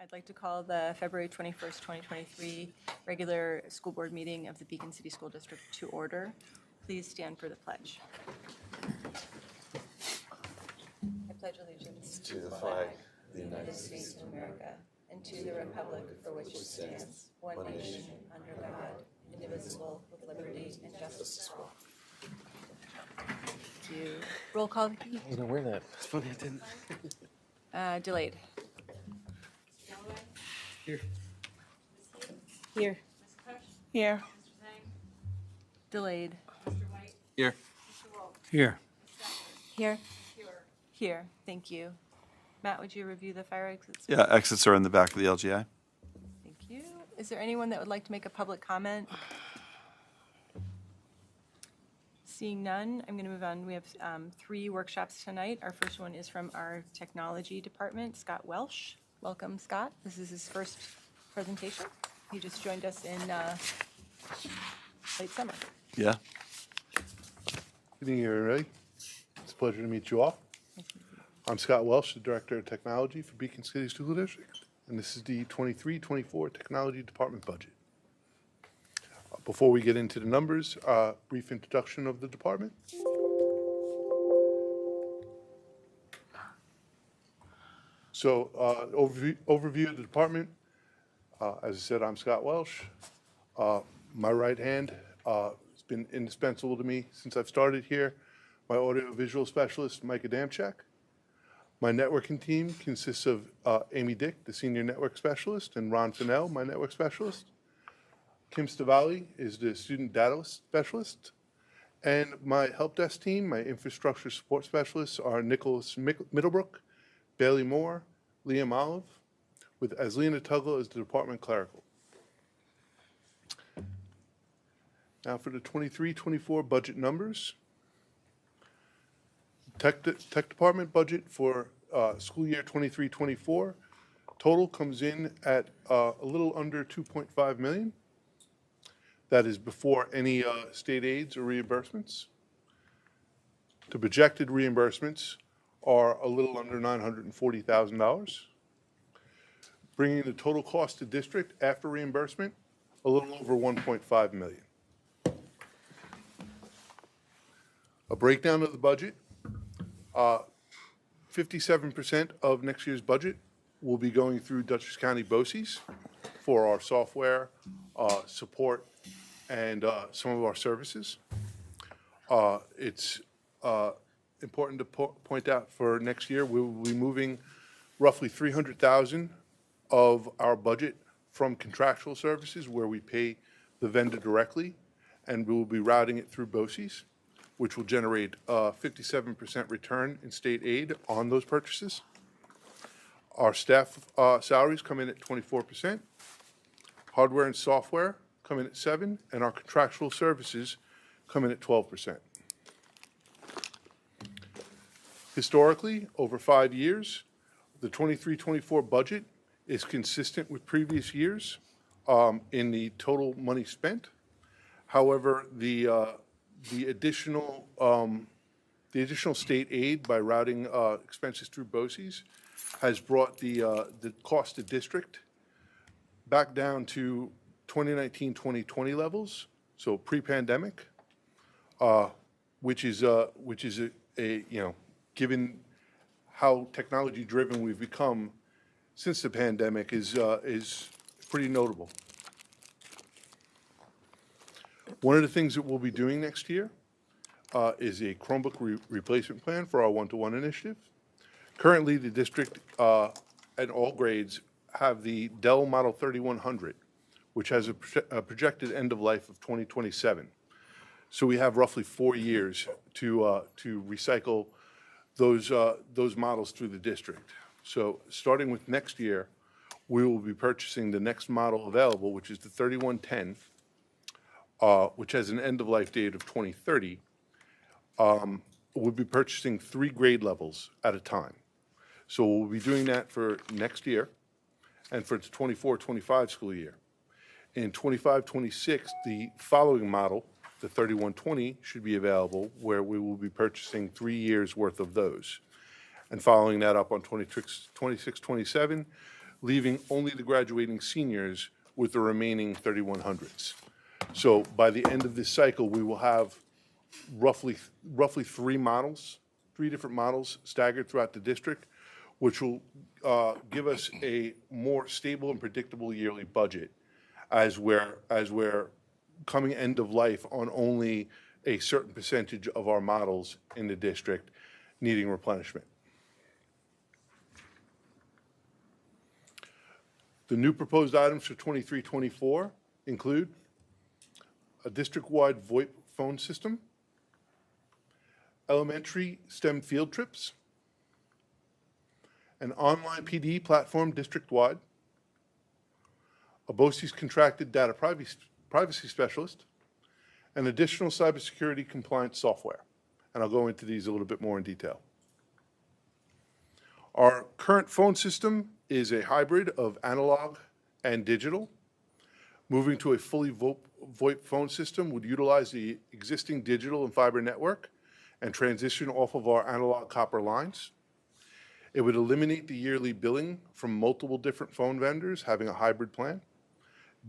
I'd like to call the February 21st, 2023 regular school board meeting of the Beacon City School District to order. Please stand for the pledge. I pledge allegiance to the flag of the United States of America and to the republic for which it stands, one nation, under God, indivisible, with liberty and justice for all. To roll call, Vicky. I was gonna wear that. It's funny I didn't. Delayed. Here. Here. Here. Delayed. Here. Here. Here. Here. Thank you. Matt, would you review the fire exits? Yeah, exits are in the back of the LGI. Thank you. Is there anyone that would like to make a public comment? Seeing none, I'm going to move on. We have 3 workshops tonight. Our first one is from our technology department, Scott Welsh. Welcome, Scott. This is his first presentation. He just joined us in late summer. Yeah. Good evening, everybody. It's a pleasure to meet you all. I'm Scott Welsh, the Director of Technology for Beacon City School District, and this is the 23-24 Technology Department budget. Before we get into the numbers, brief introduction of the department. So, overview of the department. As I said, I'm Scott Welsh. My right hand has been indispensable to me since I've started here. My audiovisual specialist, Mike Adamchak. My networking team consists of Amy Dick, the senior network specialist, and Ron Fennell, my network specialist. Kim Stavali is the student data specialist. And my help desk team, my infrastructure support specialists are Nicholas Middlebrook, Bailey Moore, Liam Olive, with Aslina Tuggle as the department clerical. Now for the 23-24 budget numbers. Tech department budget for school year 23-24 total comes in at a little under $2.5 million. That is before any state aids or reimbursements. The projected reimbursements are a little under $940,000, bringing the total cost to district after reimbursement a little over $1.5 million. A breakdown of the budget. 57% of next year's budget will be going through Dutchess County BOCES for our software, support, and some of our services. It's important to point out for next year, we will be moving roughly $300,000 of our budget from contractual services where we pay the vendor directly, and we will be routing it through BOCES, which will generate a 57% return in state aid on those purchases. Our staff salaries come in at 24%. Hardware and software come in at 7%, and our contractual services come in at 12%. Historically, over 5 years, the 23-24 budget is consistent with previous years in the total money spent. However, the additional state aid by routing expenses through BOCES has brought the cost to district back down to 2019-2020 levels, so pre-pandemic, which is a given how technology driven we've become since the pandemic is pretty notable. One of the things that we'll be doing next year is a Chromebook replacement plan for our one-to-one initiative. Currently, the district at all grades have the Dell Model 3100, which has a projected end of life of 2027. So we have roughly 4 years to recycle those models through the district. So starting with next year, we will be purchasing the next model available, which is the 3110, which has an end-of-life date of 2030. We'll be purchasing 3 grade levels at a time. So we'll be doing that for next year and for the 24-25 school year. In 25-26, the following model, the 3120, should be available, where we will be purchasing 3 years worth of those. And following that up on 26-27, leaving only the graduating seniors with the remaining 3,100s. So by the end of this cycle, we will have roughly three different models staggered throughout the district, which will give us a more stable and predictable yearly budget as we're coming end of life on only a certain percentage of our models in the district needing replenishment. The new proposed items for 23-24 include a district-wide VoIP phone system, elementary STEM field trips, an online PD platform district-wide, a BOCES contracted data privacy specialist, and additional cybersecurity compliance software. And I'll go into these a little bit more in detail. Our current phone system is a hybrid of analog and digital. Moving to a fully VoIP phone system would utilize the existing digital and fiber network and transition off of our analog copper lines. It would eliminate the yearly billing from multiple different phone vendors having a hybrid plan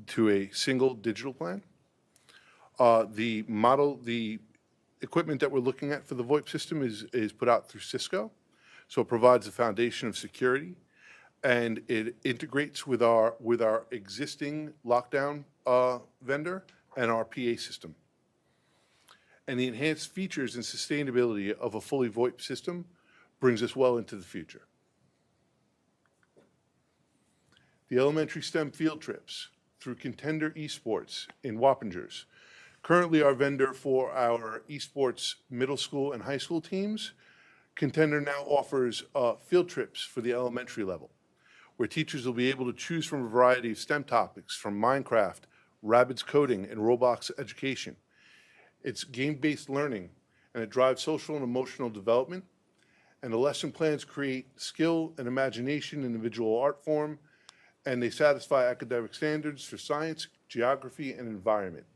to a single digital plan. The equipment that we're looking at for the VoIP system is put out through Cisco, so it provides a foundation of security, and it integrates with our existing lockdown vendor and our PA system. And the enhanced features and sustainability of a fully VoIP system brings us well into the future. The elementary STEM field trips through Contender Esports in Wappingers. Currently our vendor for our esports middle school and high school teams, Contender now offers field trips for the elementary level, where teachers will be able to choose from a variety of STEM topics from Minecraft, Rabbids coding, and Roblox education. It's game-based learning, and it drives social and emotional development, and the lesson plans create skill and imagination in individual art form, and they satisfy academic standards for science, geography, and environment.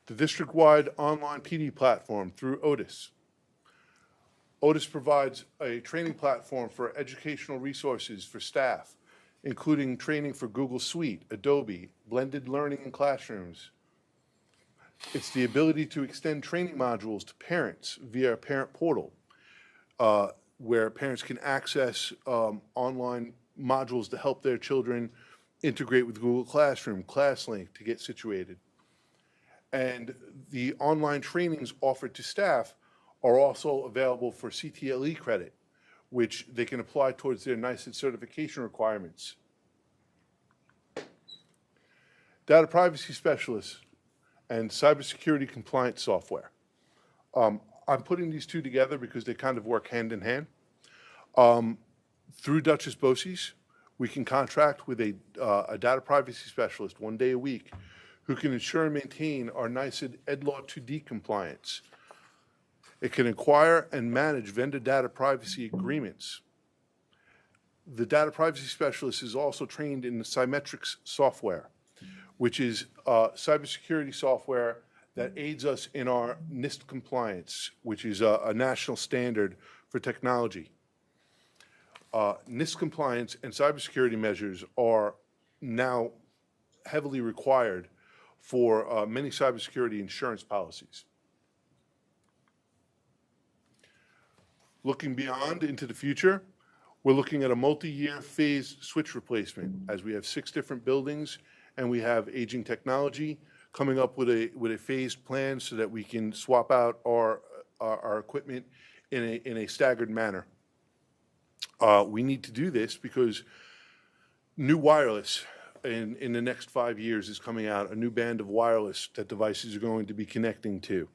The district-wide online PD platform through Otis. Otis provides a training platform for educational resources for staff, including training for Google Suite, Adobe, blended learning in classrooms. It's the ability to extend training modules to parents via a parent portal, where parents can access online modules to help their children integrate with Google Classroom, ClassLink to get situated. And the online trainings offered to staff are also available for CTLE credit, which they can apply towards their NICET certification requirements. Data privacy specialists and cybersecurity compliance software. I'm putting these two together because they kind of work hand in hand. Through Duchess BOCES, we can contract with a data privacy specialist 1 day a week who can ensure and maintain our NICET EdLaw 2D compliance. It can acquire and manage vendor data privacy agreements. The data privacy specialist is also trained in the Symetrics software, which is cybersecurity software that aids us in our NIST compliance, which is a national standard for technology. NIST compliance and cybersecurity measures are now heavily required for many cybersecurity insurance policies. Looking beyond into the future, we're looking at a multi-year phased switch replacement as we have 6 different buildings and we have aging technology coming up with a phased plan so that we can swap out our equipment in a staggered manner. We need to do this because new wireless in the next 5 years is coming out, a new band of wireless that devices are going to be connecting to.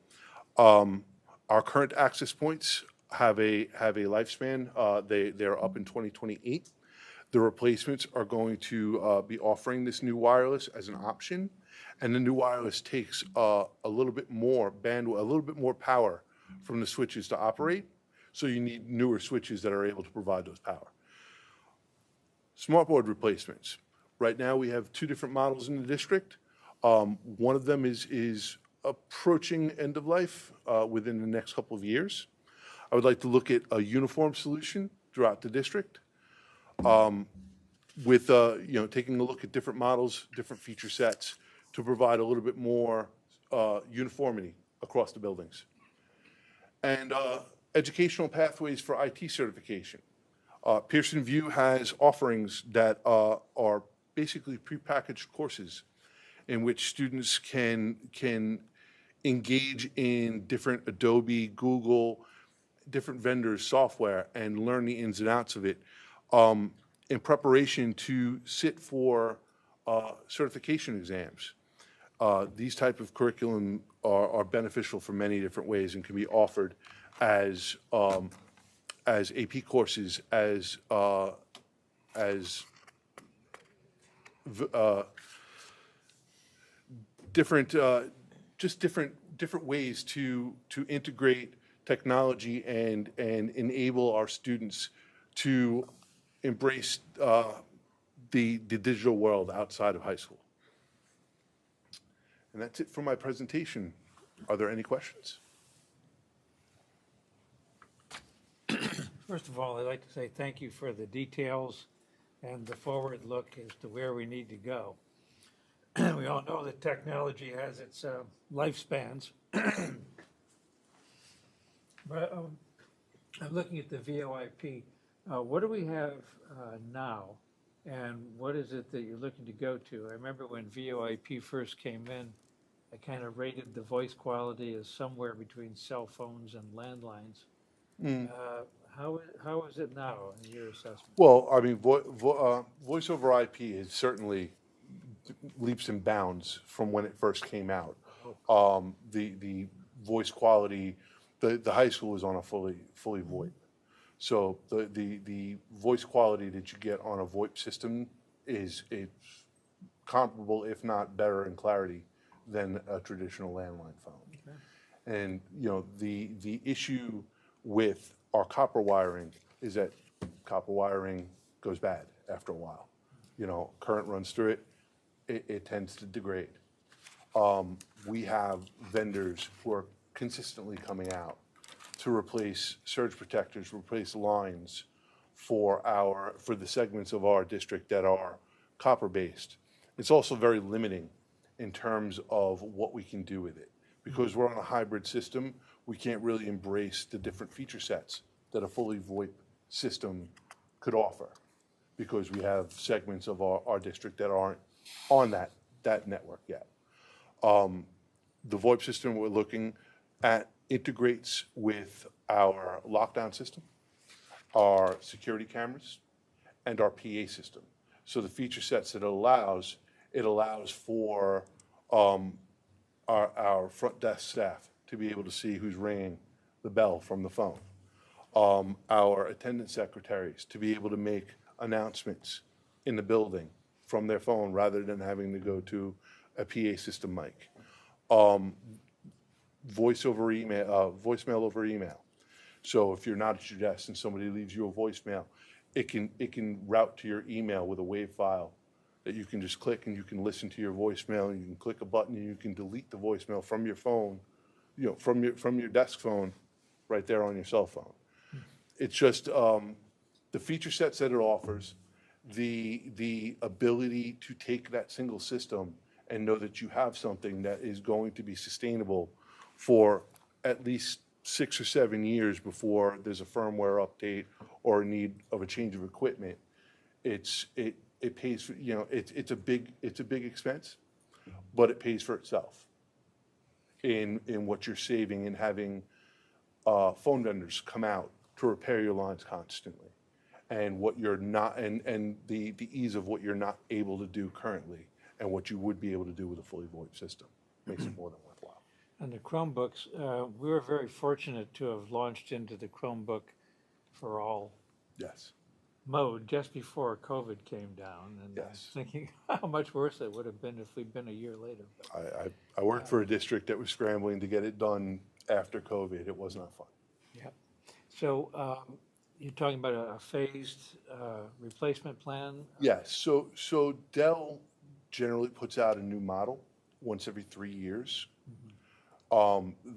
Our current access points have a lifespan. They're up in 2028. The replacements are going to be offering this new wireless as an option, and the new wireless takes a little bit more bandwidth, a little bit more power from the switches to operate, so you need newer switches that are able to provide those power. Smartboard replacements. Right now we have 2 different models in the district. One of them is approaching end of life within the next couple of years. I would like to look at a uniform solution throughout the district. with, taking a look at different models, different feature sets to provide a little bit more uniformity across the buildings. And educational pathways for IT certification. Pearson VUE has offerings that are basically prepackaged courses in which students can engage in different Adobe, Google, different vendors' software and learn the ins and outs of it in preparation to sit for certification exams. These type of curriculum are beneficial for many different ways and can be offered as AP courses, as different, just different ways to integrate technology and enable our students to embrace the digital world outside of high school. And that's it for my presentation. Are there any questions? First of all, I'd like to say thank you for the details and the forward look as to where we need to go. We all know that technology has its lifespans. But I'm looking at the VoIP. What do we have now? And what is it that you're looking to go to? I remember when VoIP first came in, I kind of rated the voice quality as somewhere between cell phones and landlines. How is it now in your assessment? Well, I mean, voice over IP is certainly leaps and bounds from when it first came out. The voice quality, the high school was on a fully VoIP. So the voice quality that you get on a VoIP system is comparable, if not better in clarity than a traditional landline phone. Okay. And the issue with our copper wiring is that copper wiring goes bad after a while. Current runs through it tends to degrade. We have vendors who are consistently coming out to replace surge protectors, replace lines for the segments of our district that are copper-based. It's also very limiting in terms of what we can do with it. Because we're on a hybrid system, we can't really embrace the different feature sets that a fully VoIP system could offer, because we have segments of our district that aren't on that network yet. The VoIP system we're looking at integrates with our lockdown system, our security cameras, and our PA system. So the feature sets that it allows for our front desk staff to be able to see who's ringing the bell from the phone. Our attendance secretaries to be able to make announcements in the building from their phone rather than having to go to a PA system mic. Voicemail over email. So if you're not at your desk and somebody leaves you a voicemail, it can route to your email with a WAV file that you can just click and you can listen to your voicemail, and you can click a button and you can delete the voicemail from your phone, from your desk phone right there on your cell phone. It's just the feature sets that it offers, the ability to take that single system and know that you have something that is going to be sustainable for at least 6 or 7 years before there's a firmware update or a need of a change of equipment. It pays for, it's a big expense, but it pays for itself in what you're saving and having phone vendors come out to repair your lines constantly, and what you're not, and the ease of what you're not able to do currently and what you would be able to do with a fully VoIP system makes it more than worthwhile. And the Chromebooks, we were very fortunate to have launched into the Chromebook for all Yes. mode just before COVID came down. And I was Yes. thinking how much worse it would have been if we'd been a year later. I worked for a district that was scrambling to get it done after COVID. It was not fun. Yeah. So you're talking about a phased replacement plan? Yes, so Dell generally puts out a new model once every 3 years.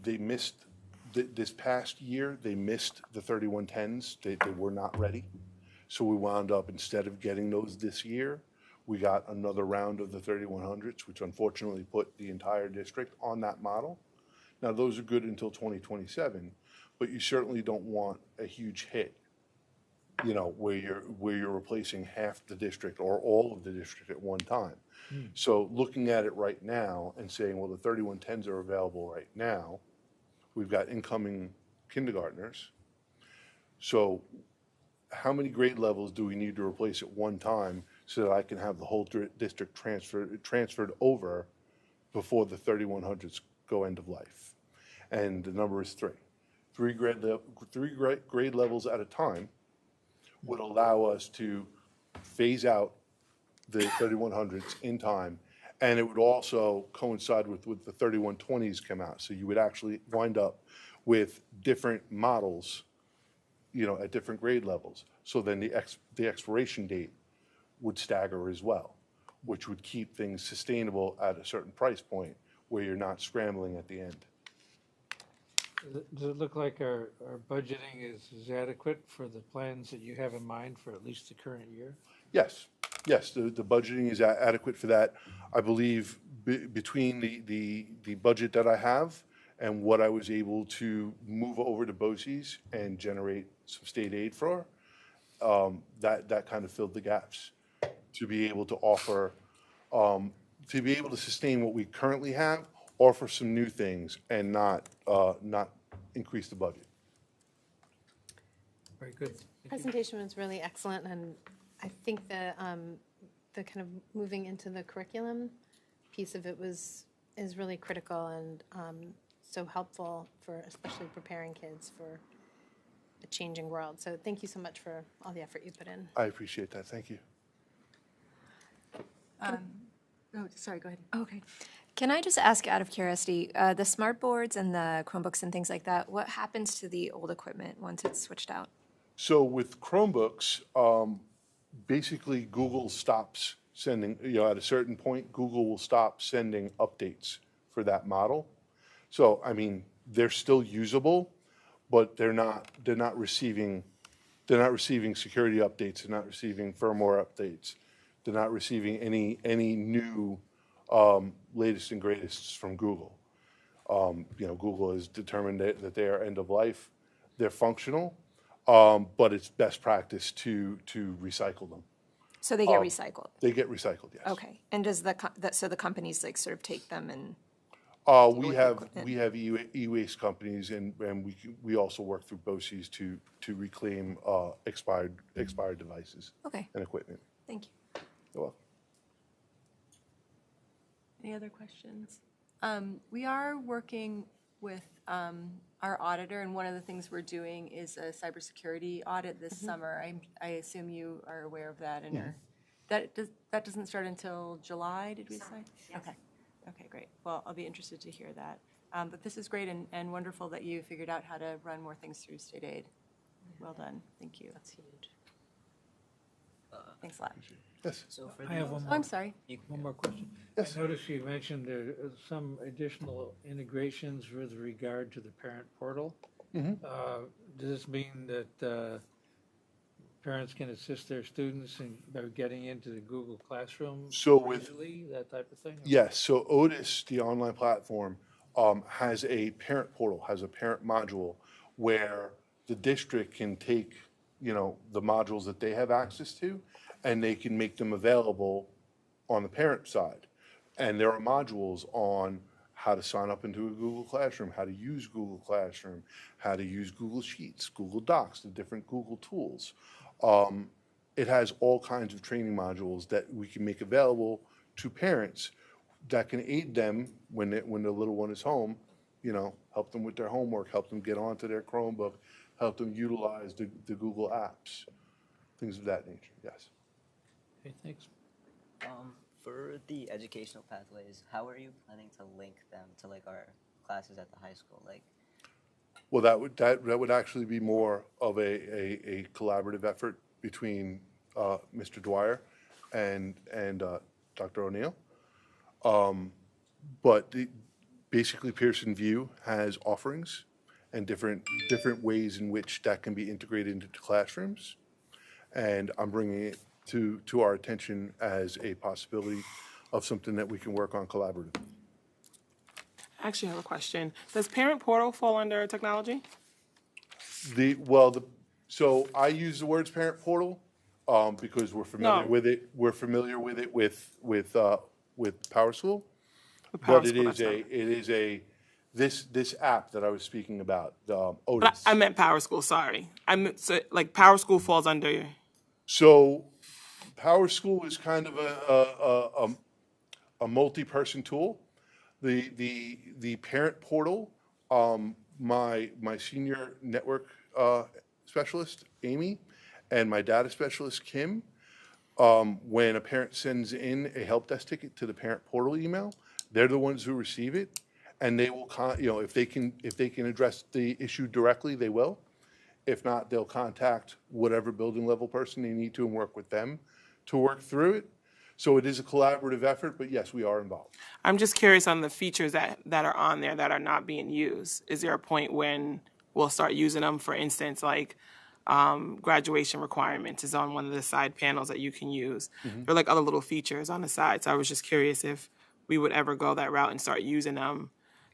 They missed, this past year, they missed the 3110s. They were not ready. So we wound up, instead of getting those this year, we got another round of the 3100s, which unfortunately put the entire district on that model. Now, those are good until 2027, but you certainly don't want a huge hit, you know, where you're replacing half the district or all of the district at one time. So looking at it right now and saying, well, the 3110s are available right now, we've got incoming kindergartners. So how many grade levels do we need to replace at one time so that I can have the whole district transferred over before the 3100s go end of life? And the number is three. Three grade levels at a time would allow us to phase out the 3100s in time, and it would also coincide with the 3120s come out. So you would actually wind up with different models, you know, at different grade levels. So then the expiration date would stagger as well, which would keep things sustainable at a certain price point where you're not scrambling at the end. Does it look like our budgeting is adequate for the plans that you have in mind for at least the current year? Yes, yes, the budgeting is adequate for that. I believe between the budget that I have and what I was able to move over to BOCES and generate some state aid for, that kind of filled the gaps to be able to offer, to be able to sustain what we currently have, offer some new things and not increase the budget. Very good. Thank you. Presentation was really excellent, and I think the kind of moving into the curriculum piece of it is really critical and so helpful for especially preparing kids for a changing world. So thank you so much for all the effort you put in. I appreciate that, thank you. Oh, sorry, go ahead. Okay. Can I just ask out of curiosity, the smart boards and the Chromebooks and things like that, what happens to the old equipment once it's switched out? So with Chromebooks, basically Google stops sending, you know, at a certain point, Google will stop sending updates for that model. So, I mean, they're still usable, but they're not receiving security updates, they're not receiving firmware updates, they're not receiving any new latest and greatest from Google. You know, Google has determined that they are end of life. They're functional, but it's best practice to recycle them. So they get recycled? They get recycled, yes. Okay. And does so the companies like sort of take them and? We have e-waste companies, and we also work through BOCES to reclaim expired devices Okay, and equipment. thank you. You're welcome. Any other questions? We are working with our auditor, and one of the things we're doing is a cybersecurity audit this summer. I assume you are aware of that, and that doesn't start until July, did we say? Okay. Okay, great. Well, I'll be interested to hear that. But this is great and wonderful that you figured out how to run more things through state aid. Well done. Thank you. That's huge. Thanks a lot. Yes. So for I have the, one Oh, more. I'm sorry. One more question. Yes. I noticed you mentioned there are some additional integrations with regard to the parent portal. Does this mean that parents can assist their students in by getting into the Google Classroom So with- easily, that type of thing? Yes, so Otis, the online platform, has a parent portal, has a parent module where the district can take, you know, the modules that they have access to, and they can make them available on the parent side. And there are modules on how to sign up into a Google Classroom, how to use Google Classroom, how to use Google Sheets, Google Docs, the different Google tools. It has all kinds of training modules that we can make available to parents that can aid them when the little one is home, you know, help them with their homework, help them get onto their Chromebook, help them utilize the Google apps, things of that nature, yes. Okay, thanks. for the educational pathways, how are you planning to link them to like our classes at the high school? Like, Well, that would actually be more of a collaborative effort between Mr. Dwyer and Dr. O'Neill. But basically Pearson VUE has offerings and different ways in which that can be integrated into classrooms. and I'm bringing it to our attention as a possibility of something that we can work on collaboratively. I actually have a question. Does Parent Portal fall under technology? So I use the words parent portal, because we're familiar No. with it. We're familiar with it with PowerSchool. With But PowerSchool, it is this app that I was speaking about, But Otis. I meant PowerSchool, sorry. I meant, so, like, PowerSchool falls under, So PowerSchool is kind of a multi-person tool. The parent portal, my senior network specialist, Amy, and my data specialist, Kim, when a parent sends in a help desk ticket to the parent portal email, they're the ones who receive it, and they will, if they can address the issue directly, they will. If not, they'll contact whatever building level person they need to and work with them to work through it. So it is a collaborative effort, but yes, we are involved. I'm just curious on the features that are on there that are not being used. Is there a point when we'll start using them? For instance, like graduation requirements is on one of the side panels that you can use. There are like other little features on the side. So I was just curious if we would ever go that route and start using them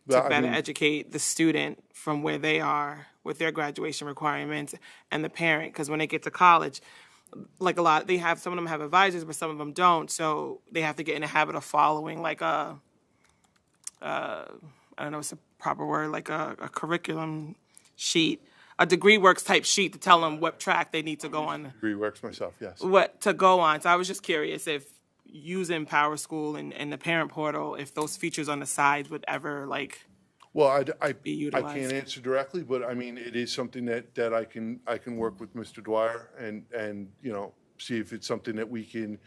to Well, I better mean- educate the student from where they are with their graduation requirements and the parent. Because when they get to college, like some of them have advisors, but some of them don't. So they have to get in the habit of following like I don't know, what's the proper word, like a curriculum sheet, a DegreeWorks type sheet to tell them what track they need to go on, Agree works myself, yes. what to go on. So I was just curious if using PowerSchool and the parent portal, if those features on the sides would ever like, Well, I utilized. can't answer directly, but I mean, it is something that I can work with Mr. Dwyer and, see if it's something that we can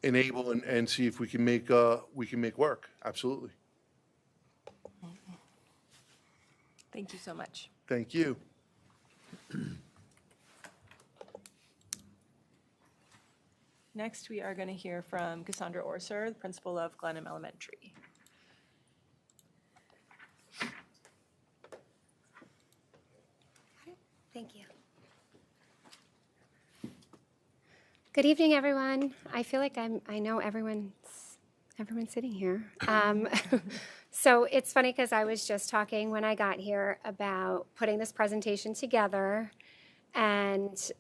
enable and see if we can make work. Absolutely. Thank you so much. Thank you. Next, we are going to hear from Cassandra Orser, the principal of Glenham Elementary. Thank you. Good evening, everyone. I feel like I know everyone's sitting here. So it's funny because I was just talking when I got here about putting this presentation together, and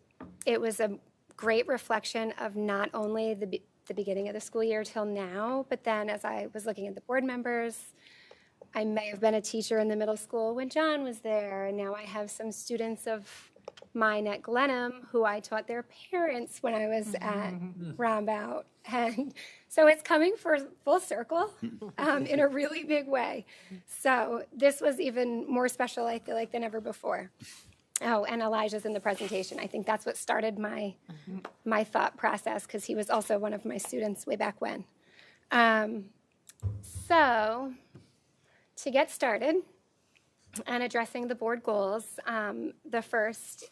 it was a great reflection of not only the beginning of the school year till now, but then as I was looking at the board members, I may have been a teacher in the middle school when John was there, and now I have some students of mine at Glenham who I taught their parents when I was at Roundabout. And so it's coming for full circle in a really big way. So this was even more special, I feel like, than ever before. Oh, and Elijah's in the presentation. I think that's what started my thought process, because he was also one of my students way back when. So to get started and addressing the board goals, the first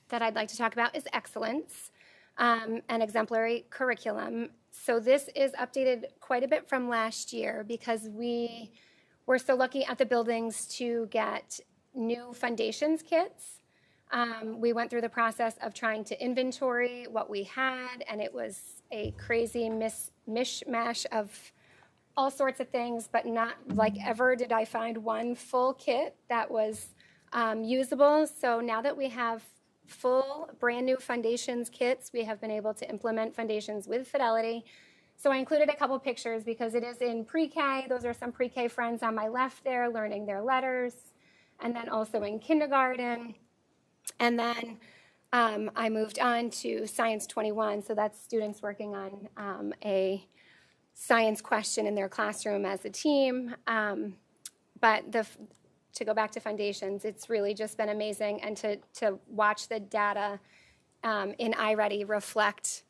that I'd like to talk about is excellence and exemplary curriculum. So this is updated quite a bit from last year because we were so lucky at the buildings to get new foundations kits. We went through the process of trying to inventory what we had, and it was a crazy mishmash of all sorts of things, but not like ever did I find one full kit that was usable. So now that we have full brand new foundations kits, we have been able to implement foundations with Fidelity. So I included a couple pictures because it is in pre-K. Those are some pre-K friends on my left there learning their letters, and then also in kindergarten. And then I moved on to Science 21, so that's students working on a science question in their classroom as a team. But to go back to foundations, it's really just been amazing, and to watch the data in iReady reflect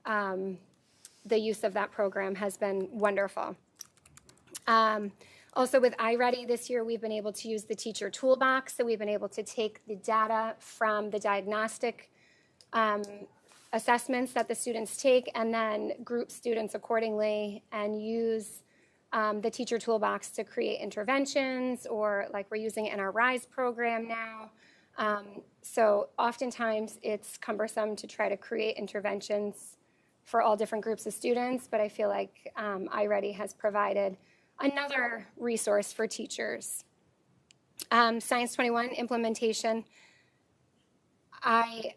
the use of that program has been wonderful. Also with iReady this year, we've been able to use the teacher toolbox, so we've been able to take the data from the diagnostic assessments that the students take and then group students accordingly and use the teacher toolbox to create interventions, or like we're using it in our RISE program now, So oftentimes it's cumbersome to try to create interventions for all different groups of students, but I feel like iReady has provided another resource for teachers. Science 21 implementation, I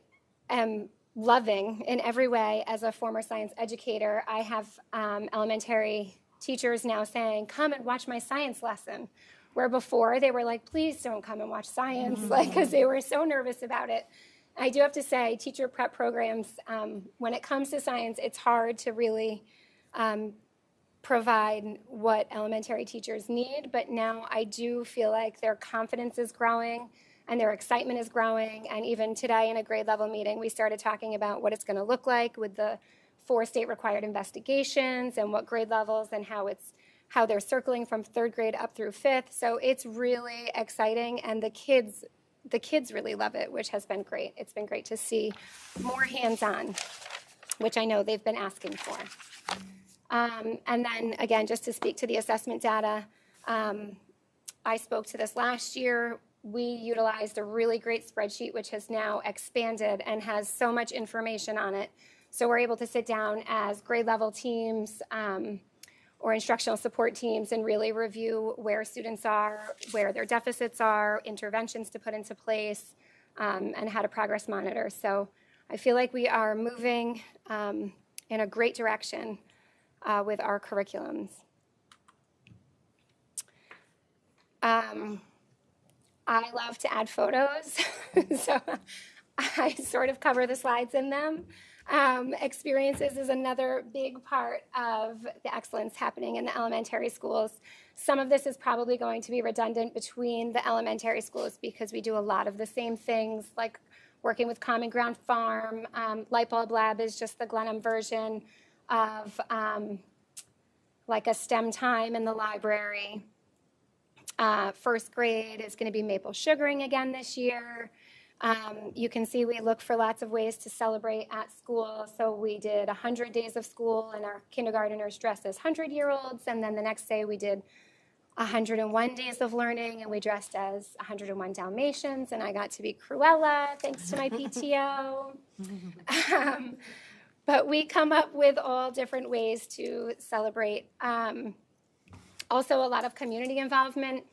am loving in every way. As a former science educator, I have elementary teachers now saying, come and watch my science lesson, where before they were like, please don't come and watch science, because they were so nervous about it. I do have to say, teacher prep programs, when it comes to science, it's hard to really provide what elementary teachers need, but now I do feel like their confidence is growing and their excitement is growing. And even today in a grade level meeting, we started talking about what it's going to look like with the 4 state required investigations and what grade levels and how they're circling from 3rd grade up through 5th. So it's really exciting, and the kids really love it, which has been great. It's been great to see more hands-on, which I know they've been asking for. And then again, just to speak to the assessment data, I spoke to this last year. We utilized a really great spreadsheet, which has now expanded and has so much information on it. So we're able to sit down as grade level teams or instructional support teams and really review where students are, where their deficits are, interventions to put into place, and how to progress monitor. So I feel like we are moving in a great direction with our curriculums. I love to add photos, so I sort of cover the slides in them. Experiences is another big part of the excellence happening in the elementary schools. Some of this is probably going to be redundant between the elementary schools because we do a lot of the same things, like working with Common Ground Farm. Lightbulb Lab is just the Glenham version of like a STEM time in the library. 1st grade is going to be maple sugaring again this year. You can see we look for lots of ways to celebrate at school. So we did 100 days of school, and our kindergarteners dressed as 100-year-olds. And then the next day we did 101 days of learning, and we dressed as 101 Dalmatians. And I got to be Cruella, thanks to my PTO. But we come up with all different ways to celebrate. Also, a lot of community involvement.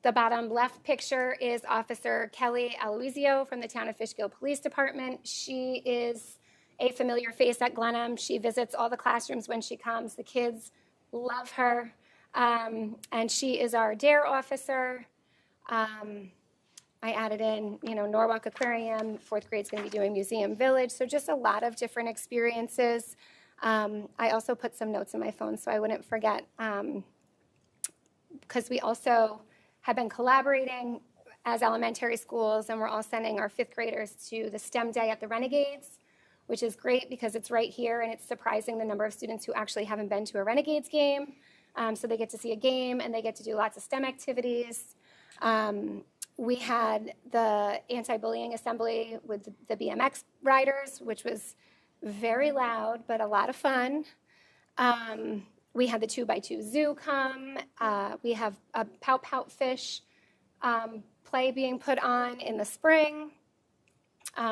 The bottom left picture is Officer Kelly Aloisio from the Town of Fishkill Police Department. She is a familiar face at Glenham. She visits all the classrooms when she comes. The kids love her. And she is our DARE officer. I added in, Norwalk Aquarium. 4th grade's going to be doing Museum Village. So just a lot of different experiences. I also put some notes in my phone so I wouldn't forget, because we also have been collaborating as elementary schools, and we're all sending our 5th graders to the STEM Day at the Renegades, which is great because it's right here, and it's surprising the number of students who actually haven't been to a Renegades game. So they get to see a game, and they get to do lots of STEM activities. We had the anti-bullying assembly with the BMX riders, which was very loud, but a lot of fun. We had the 2x2 zoo come. We have a Pout Pout Fish play being put on in the spring.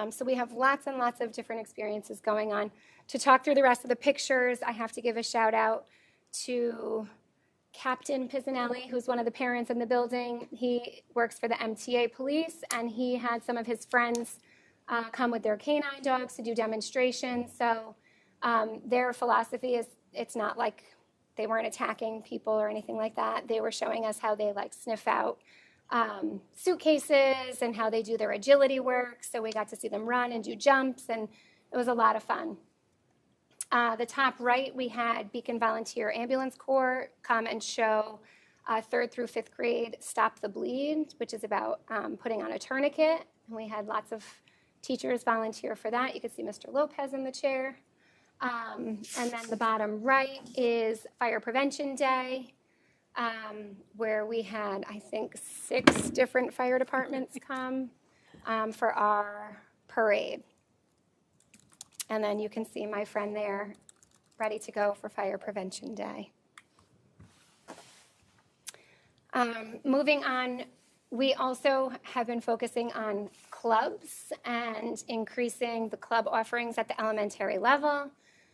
So we have lots and lots of different experiences going on. To talk through the rest of the pictures, I have to give a shout out to Captain Pisanelli, who's one of the parents in the building. He works for the MTA police, and he had some of his friends come with their canine dogs to do demonstrations. So their philosophy is, it's not like they weren't attacking people or anything like that. They were showing us how they sniff out suitcases and how they do their agility work. So we got to see them run and do jumps, and it was a lot of fun. The top right, we had Beacon Volunteer Ambulance Corps come and show 3rd through 5th grade Stop the Bleed, which is about putting on a tourniquet. And we had lots of teachers volunteer for that. You can see Mr. Lopez in the chair. And then the bottom right is Fire Prevention Day, where we had, I think, 6 different fire departments come for our parade. And then you can see my friend there, ready to go for Fire Prevention Day. Moving on, We also have been focusing on clubs and increasing the club offerings at the elementary level.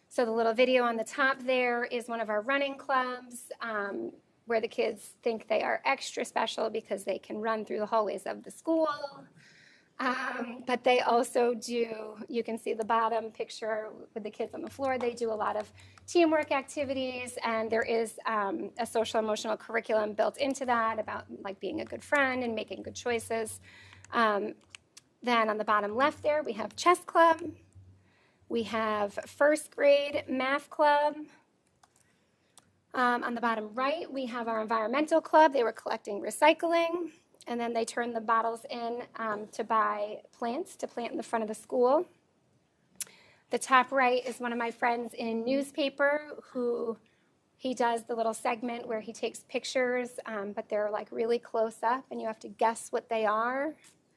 So the little video on the top there is one of our running clubs, where the kids think they are extra special because they can run through the hallways of the school. But they also do, you can see the bottom picture with the kids on the floor, they do a lot of teamwork activities, and there is a social emotional curriculum built into that about like being a good friend and making good choices. Then on the bottom left there, we have chess club. We have first grade math club. On the bottom right, we have our environmental club. They were collecting recycling, and then they turned the bottles in to buy plants to plant in the front of the school. The top right is one of my friends in newspaper who he does the little segment where he takes pictures, but they're like really close up and you have to guess what they are.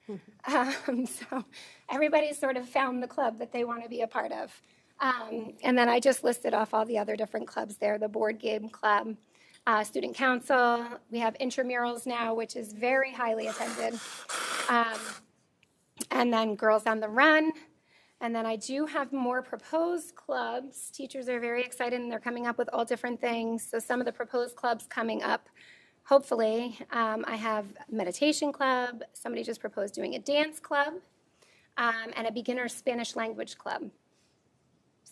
So everybody sort of found the club that they want to be a part of. And then I just listed off all the other different clubs there, the board game club, student council. We have intramurals now, which is very highly attended. And then Girls on the Run. And then I do have more proposed clubs. Teachers are very excited and they're coming up with all different things. So some of the proposed clubs coming up, hopefully, I have meditation club. Somebody just proposed doing a dance club, and a beginner Spanish language club.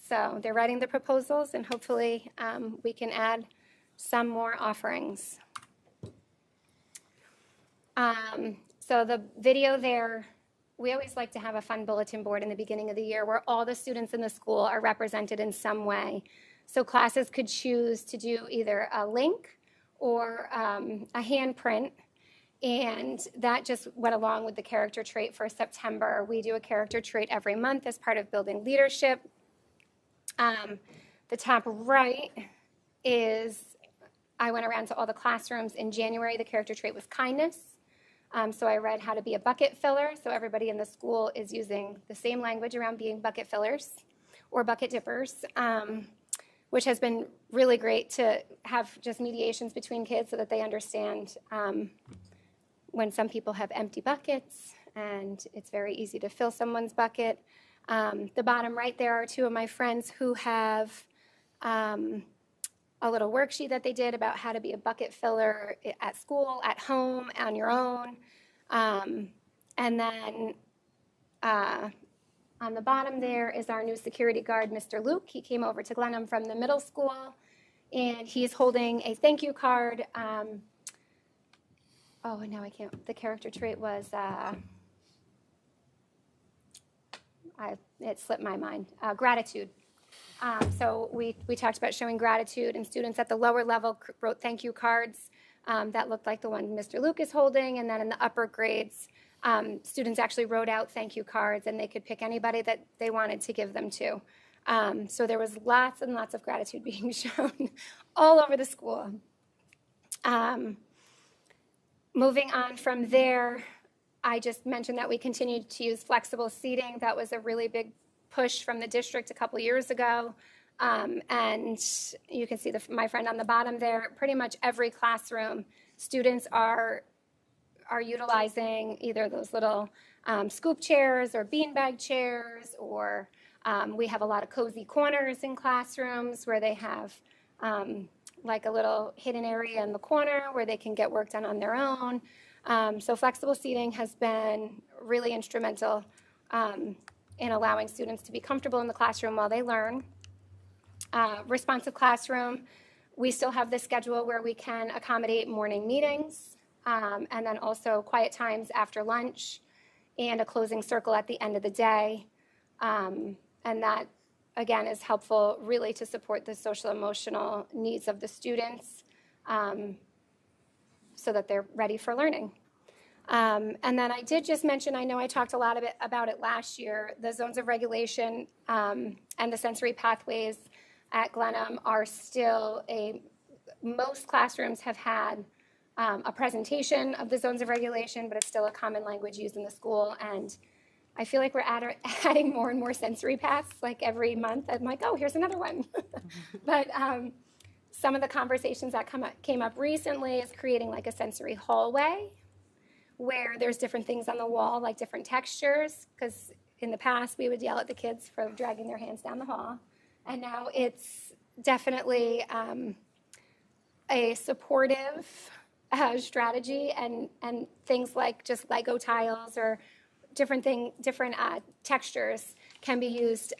So they're writing the proposals, and hopefully we can add some more offerings. So the video there, we always like to have a fun bulletin board in the beginning of the year where all the students in the school are represented in some way. So classes could choose to do either a link or a handprint, and that just went along with the character trait for September. We do a character trait every month as part of building leadership. The top right is, I went around to all the classrooms in January. The character trait was kindness. So I read how to be a bucket filler. So everybody in the school is using the same language around being bucket fillers or bucket dippers, which has been really great to have just mediations between kids so that they understand when some people have empty buckets and it's very easy to fill someone's bucket. The bottom right there are two of my friends who have a little worksheet that they did about how to be a bucket filler at school, at home, on your own. And then on the bottom there is our new security guard, Mr. Luke. He came over to Glenham from the middle school, and he's holding a thank you card. Oh, now I can't. The character trait was, it slipped my mind, gratitude. So we talked about showing gratitude, and students at the lower level wrote thank you cards that looked like the one Mr. Luke is holding, and then in the upper grades, students actually wrote out thank you cards, and they could pick anybody that they wanted to give them to. So there was lots and lots of gratitude being shown all over the school. Moving on from there, I just mentioned that we continued to use flexible seating. That was a really big push from the district a couple years ago. And you can see my friend on the bottom there. Pretty much every classroom, students are utilizing either those little scoop chairs or beanbag chairs, or we have a lot of cozy corners in classrooms where they have like a little hidden area in the corner where they can get work done on their own. So flexible seating has been really instrumental in allowing students to be comfortable in the classroom while they learn. Responsive classroom, we still have this schedule where we can accommodate morning meetings, and then also quiet times after lunch, and a closing circle at the end of the day. And that, again, is helpful really to support the social emotional needs of the students so that they're ready for learning. And then I did just mention, I know I talked a lot about it last year, the zones of regulation and the sensory pathways at Glenham are still most classrooms have had a presentation of the zones of regulation, but it's still a common language used in the school. And I feel like we're adding more and more sensory paths, like every month. I'm like, oh, here's another one. But some of the conversations that came up recently is creating like a sensory hallway where there's different things on the wall, like different textures, because in the past we would yell at the kids for dragging their hands down the hall. And now it's definitely a supportive strategy, and things like just Lego tiles or different textures can be used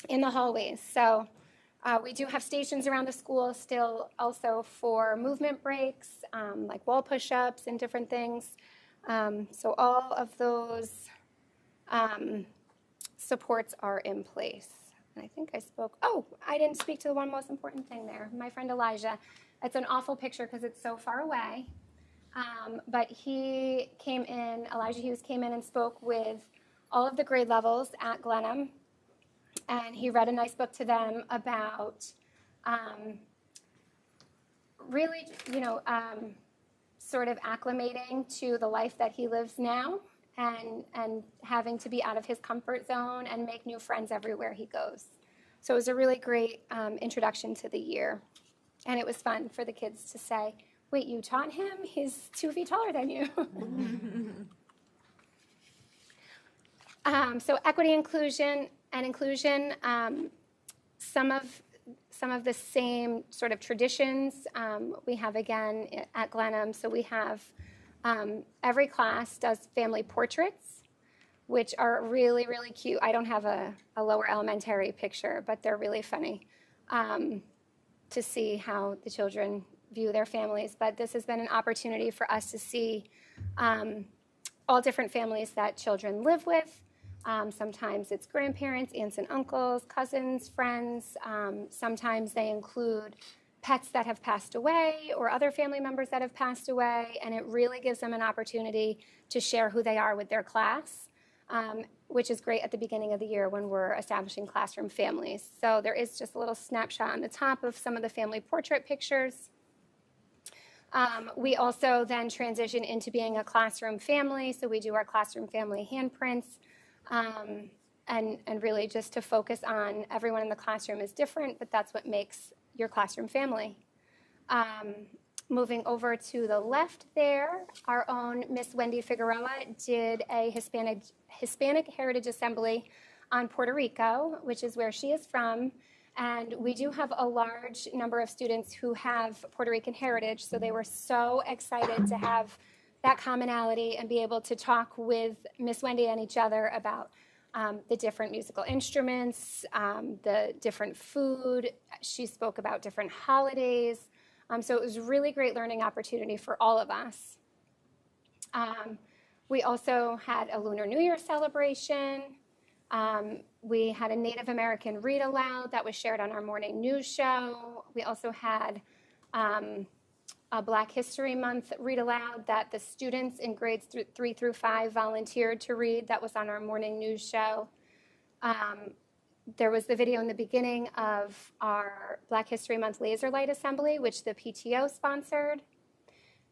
in the hallways. So we do have stations around the school still also for movement breaks, like wall push-ups and different things. So all of those supports are in place. And I think I spoke, I didn't speak to the one most important thing there. My friend Elijah, it's an awful picture because it's so far away. But Elijah Hughes came in and spoke with all of the grade levels at Glenham. And he read a nice book to them about really, sort of acclimating to the life that he lives now, and having to be out of his comfort zone and make new friends everywhere he goes. So it was a really great introduction to the year. And it was fun for the kids to say, wait, you taught him? He's 2 feet taller than you. So equity, inclusion, some of the same sort of traditions we have again at Glenham. So we have every class does family portraits, which are really, really cute. I don't have a lower elementary picture, but they're really funny to see how the children view their families. But this has been an opportunity for us to see all different families that children live with. Sometimes it's grandparents, aunts and uncles, cousins, friends. Sometimes they include pets that have passed away or other family members that have passed away, and it really gives them an opportunity to share who they are with their class, which is great at the beginning of the year when we're establishing classroom families. So there is just a little snapshot on the top of some of the family portrait pictures. We also then transition into being a classroom family, so we do our classroom family handprints. And really just to focus on everyone in the classroom is different, but that's what makes your classroom family. Moving over to the left there, our own Miss Wendy Figueroa did a Hispanic Heritage Assembly on Puerto Rico, which is where she is from. And we do have a large number of students who have Puerto Rican heritage, so they were so excited to have that commonality and be able to talk with Miss Wendy and each other about the different musical instruments, the different food. She spoke about different holidays. So it was a really great learning opportunity for all of us. We also had a Lunar New Year celebration. We had a Native American read aloud that was shared on our morning news show. We also had a Black History Month read aloud that the students in grades 3 through 5 volunteered to read. That was on our morning news show. There was the video in the beginning of our Black History Month laser light assembly, which the PTO sponsored.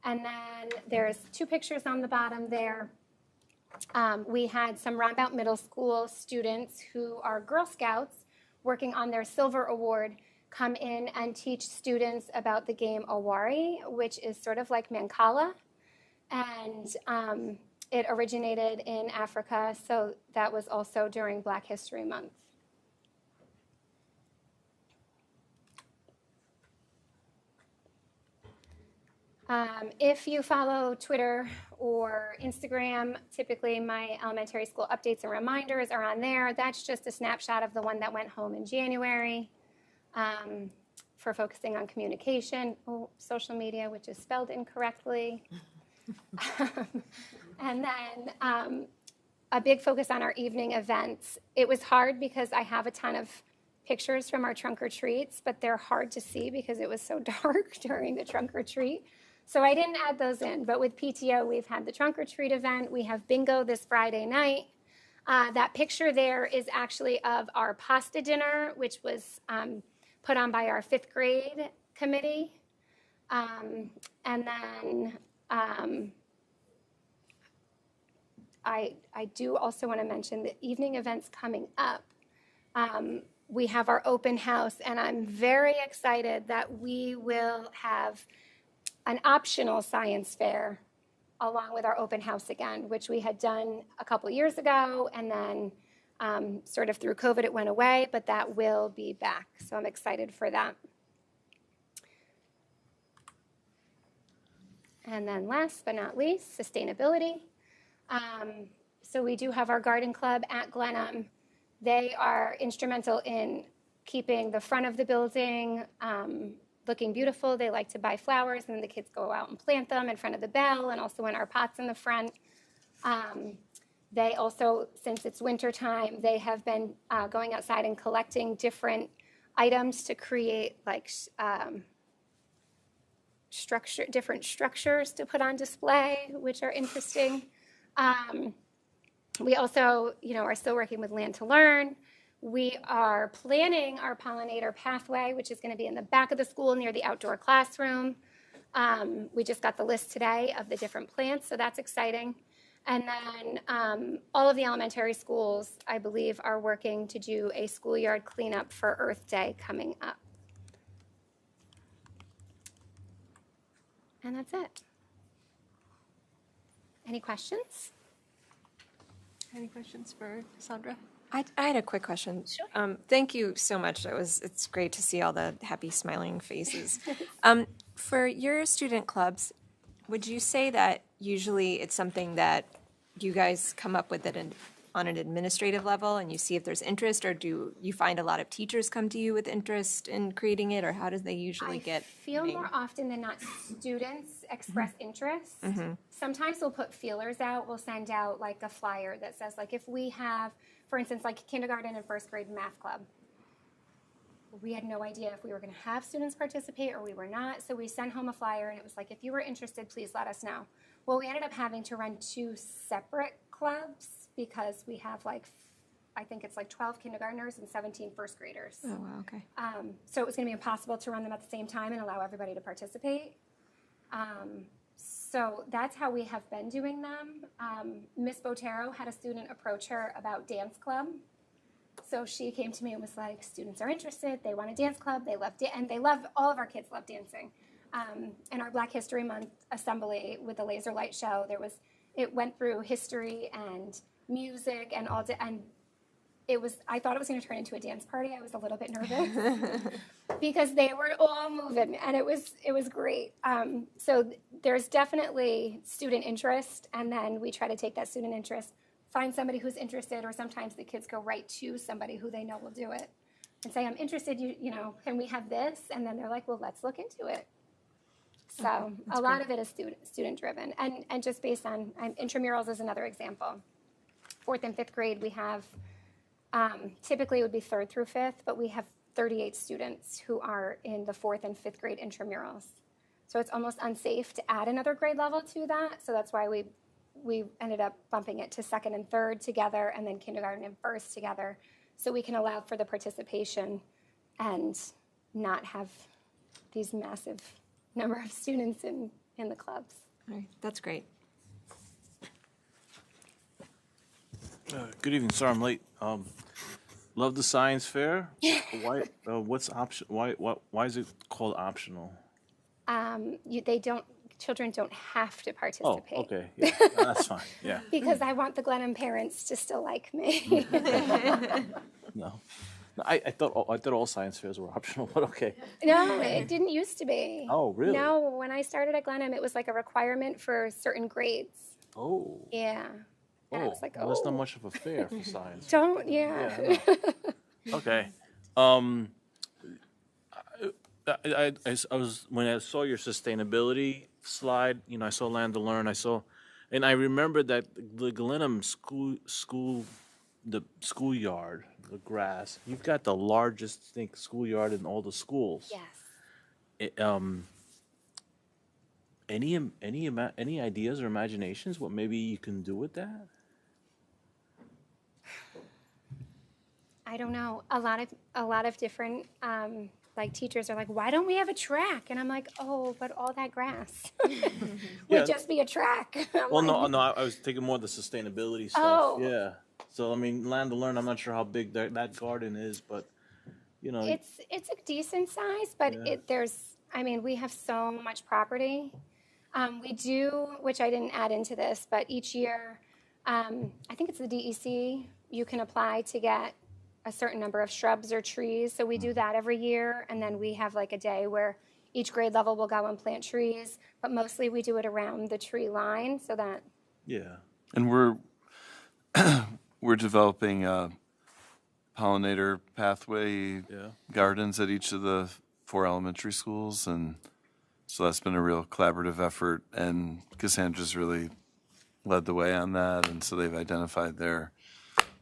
And then there's 2 pictures on the bottom there. We had some Roundabout Middle School students who are Girl Scouts working on their Silver Award come in and teach students about the game Owari, which is sort of like Mancala. And it originated in Africa, so that was also during Black History Month. If you follow Twitter or Instagram, typically my elementary school updates and reminders are on there. That's just a snapshot of the one that went home in January for focusing on communication, social media, which is spelled incorrectly. And then a big focus on our evening events. It was hard because I have a ton of pictures from our trunk or treats, but they're hard to see because it was so dark during the trunk or treat. So I didn't add those in, but with PTO, we've had the trunk or treat event. We have bingo this Friday night. That picture there is actually of our pasta dinner, which was put on by our 5th grade committee. And then I do also want to mention the evening events coming up. We have our open house, and I'm very excited that we will have an optional science fair along with our open house again, which we had done a couple years ago, and then sort of through COVID it went away, but that will be back. So I'm excited for that. And then last but not least, sustainability. So we do have our garden club at Glenham. They are instrumental in keeping the front of the building looking beautiful. They like to buy flowers, and then the kids go out and plant them in front of the bell and also in our pots in the front. They also, since it's winter time, they have been going outside and collecting different items to create like different structures to put on display, which are interesting. We also, are still working with Land to Learn. We are planning our pollinator pathway, which is going to be in the back of the school near the outdoor classroom. We just got the list today of the different plants, so that's exciting. And then all of the elementary schools, I believe, are working to do a schoolyard cleanup for Earth Day coming up. And that's it. Any questions? Any questions for Sandra? I had a quick question. Sure. Thank you so much. It's great to see all the happy, smiling faces. For your student clubs, would you say that usually it's something that you guys come up with on an administrative level and you see if there's interest, or do you find a lot of teachers come to you with interest in creating it, or how do they usually get I feel more often than not students express interest. Sometimes we'll put feelers out. We'll send out like a flyer that says, like, if we have, for instance, like kindergarten and first grade math club. We had no idea if we were going to have students participate or we were not. So we sent home a flyer, and it was like, if you were interested, please let us know. Well, we ended up having to run 2 separate clubs because we have I think it's 12 kindergartners and 17 first graders. Oh, wow, okay. So it was going to be impossible to run them at the same time and allow everybody to participate. So that's how we have been doing them. Miss Botero had a student approach her about dance club. So she came to me and was like, students are interested, they want a dance club, they love all of our kids love dancing. In our Black History Month assembly with the laser light show, it went through history and music and I thought it was going to turn into a dance party. I was a little bit nervous because they were all moving, and it was great. So there's definitely student interest, and then we try to take that student interest, find somebody who's interested, or sometimes the kids go right to somebody who they know will do it and say, I'm interested, can we have this? And then they're like, well, let's look into it. So a lot of it is student driven, and just based on intramurals is another example. 4th and 5th grade, we have, typically it would be 3rd through 5th, but we have 38 students who are in the 4th and 5th grade intramurals. So it's almost unsafe to add another grade level to that. So that's why we ended up bumping it to 2nd and 3rd together, and then kindergarten and 1st together, so we can allow for the participation and not have these massive number of students in the clubs. All right, that's great. Good evening. Sorry I'm late. Love the science fair. Why? What's option? Why is it called optional? Children don't have to Oh, participate. okay. Yeah, that's fine. Yeah. Because I want the Glenham parents to still like me. No. I thought all science fairs were optional, but okay. No, it didn't used to be. Oh, really? No, when I started at Glenham, it was like a requirement for certain grades. Oh. Yeah. And I was like, well, that's not much of a fair for science. Yeah. No. Okay. I was when I saw your sustainability slide. I saw Land to Learn. And I remembered that the Glenham the schoolyard, the grass. You've got the largest, I think, schoolyard in all the schools. Yes. Any ideas or imaginations what maybe you can do with that? I don't know. A lot of different teachers are like, why don't we have a track? And I'm like, oh, but all that grass would just be a track. Well, no, I was thinking more of the sustainability stuff. Oh. Yeah. So I mean, Land to Learn. I'm not sure how big that garden is, but it's a decent size, but Yeah. we have so much property. We do, which I didn't add into this, but each year, I think it's the DEC, you can apply to get a certain number of shrubs or trees. So we do that every year, and then we have like a day where each grade level will go and plant trees, but mostly we do it around the tree line so that. Yeah. And we're developing pollinator pathway Yeah. gardens at each of the 4 elementary schools, and so that's been a real collaborative effort, and Cassandra's really led the way on that, and so they've identified their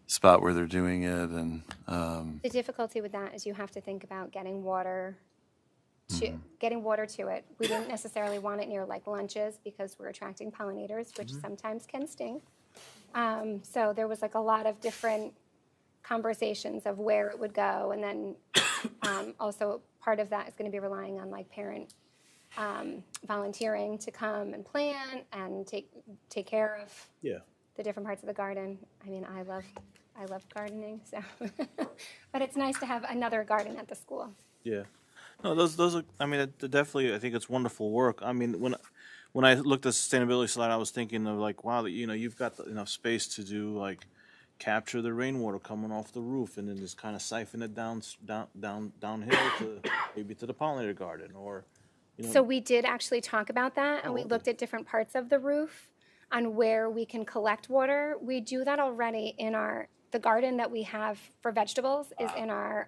spot where they're doing it, and The difficulty with that is you have to think about getting water to it. We didn't necessarily want it near like lunches because we're attracting pollinators, which sometimes can sting. So there was like a lot of different conversations of where it would go, and then also part of that is going to be relying on like parent volunteering to come and plant and take care of Yeah. the different parts of the garden. I mean, I love gardening, so but it's nice to have another garden at the school. Yeah. No, those are. I mean, definitely. I think it's wonderful work. I mean, when I looked at the sustainability slide, I was thinking of like, wow, you've got enough space to do like capture the rainwater coming off the roof, and then just kind of siphon it downhill to maybe to the pollinator garden, or. So we did actually talk about that, and we looked at different parts of the roof on where we can collect water. We do that already in the garden that we have for vegetables is in our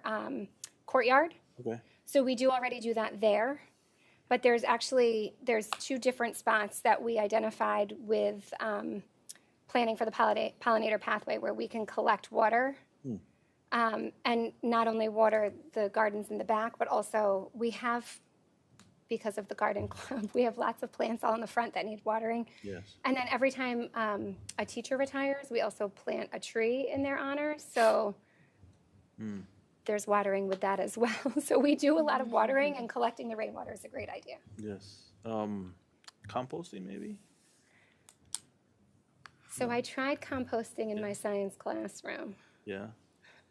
courtyard. Okay. So we do already do that there, but there's 2 different spots that we identified with planning for the pollinator pathway where we can collect water. And not only water the gardens in the back, but also we have, because of the garden club, we have lots of plants all in the front that need watering. Yes. And then every time a teacher retires, we also plant a tree in their honor. So there's watering with that as well. So we do a lot of watering, and collecting the rainwater is a great idea. Yes. Composting maybe. So I tried composting in my science classroom. Yeah.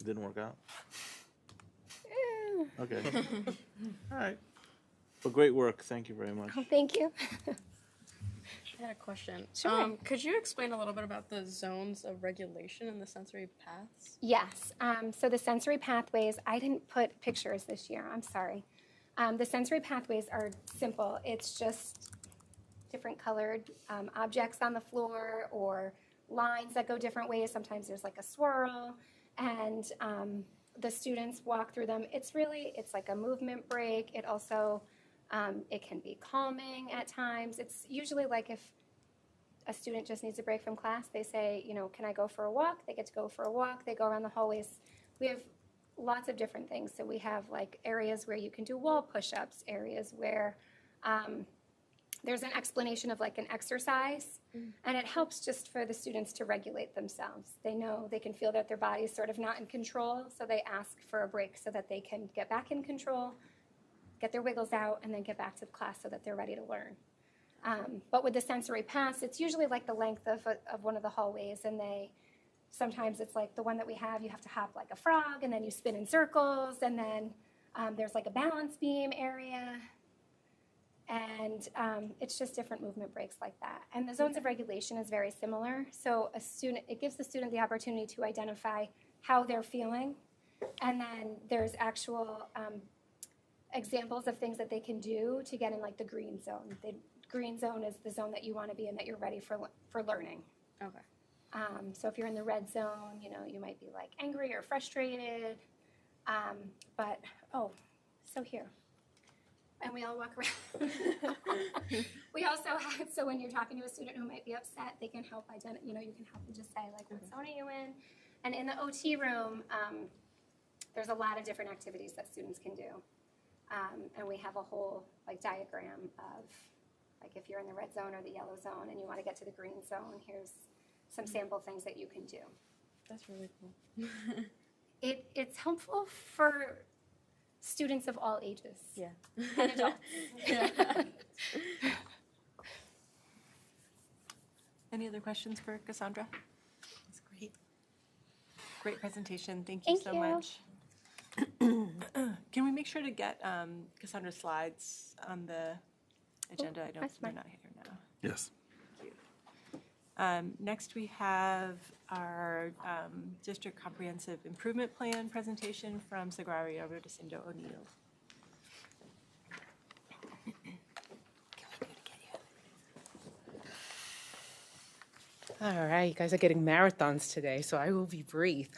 It didn't work out. Okay. All right. Well, great work. Thank you very much. Oh, thank you. I had a question. Sure. Could you explain a little bit about the zones of regulation and the sensory paths? Yes. So the sensory pathways, I didn't put pictures this year. I'm sorry. The sensory pathways are simple. It's just different colored objects on the floor or lines that go different ways. Sometimes there's like a swirl, and the students walk through them. It's like a movement break. It also, it can be calming at times. It's usually like if a student just needs a break from class, they say, can I go for a walk? They get to go for a walk. They go around the hallways. We have lots of different things. So we have like areas where you can do wall push-ups, areas where there's an explanation of like an exercise, and it helps just for the students to regulate themselves. They know they can feel that their body's sort of not in control, so they ask for a break so that they can get back in control, get their wiggles out, and then get back to the class so that they're ready to learn. But with the sensory paths, it's usually like the length of one of the hallways, and sometimes it's like the one that we have, you have to hop like a frog, and then you spin in circles, and then there's like a balance beam area, and it's just different movement breaks like that. And the zones of regulation is very similar. So it gives the student the opportunity to identify how they're feeling, and then there's actual examples of things that they can do to get in like the green zone. The green zone is the zone that you want to be in, that you're ready for learning. Okay. So if you're in the red zone, you might be like angry or frustrated. So here. And we all walk around. We also have, so when you're talking to a student who might be upset, they can help identify, you can help them just say like, what zone are you in? And in the OT room, there's a lot of different activities that students can do. And we have a whole like diagram of like if you're in the red zone or the yellow zone and you want to get to the green zone, here's some sample things that you can do. That's really cool. It's helpful for students of all ages. Yeah. And adults. Any other questions for Cassandra? That's great. Great presentation. Thank you so much. Can we make sure to get Cassandra's slides on the agenda? I don't, they're not here now. Yes. Next, we have our District Comprehensive Improvement Plan presentation from Sagrario Rudicindo O'Neill. All right, you guys are getting marathons today, so I will be brief.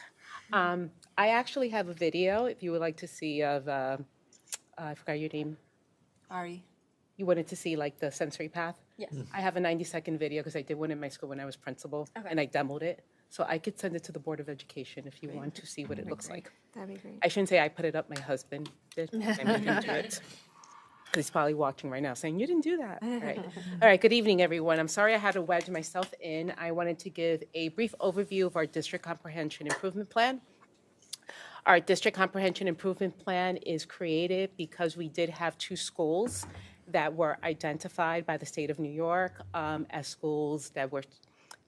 I actually have a video, if you would like to see, of, I forgot your name. Ari. You wanted to see like the sensory path? Yes. I have a 90-second video because I did one in my school when I was principal, Okay. and I demoed it. So I could send it to the Board of Education if you want to see what it looks like. That'd be great. I shouldn't say I put it up, my husband did. I made him do it. He's probably watching right now saying, you didn't do that. All right. All right, good evening, everyone. I'm sorry I had to wedge myself in. I wanted to give a brief overview of our District Comprehension Improvement Plan. Our District Comprehension Improvement Plan is created because we did have 2 schools that were identified by the state of New York as schools that were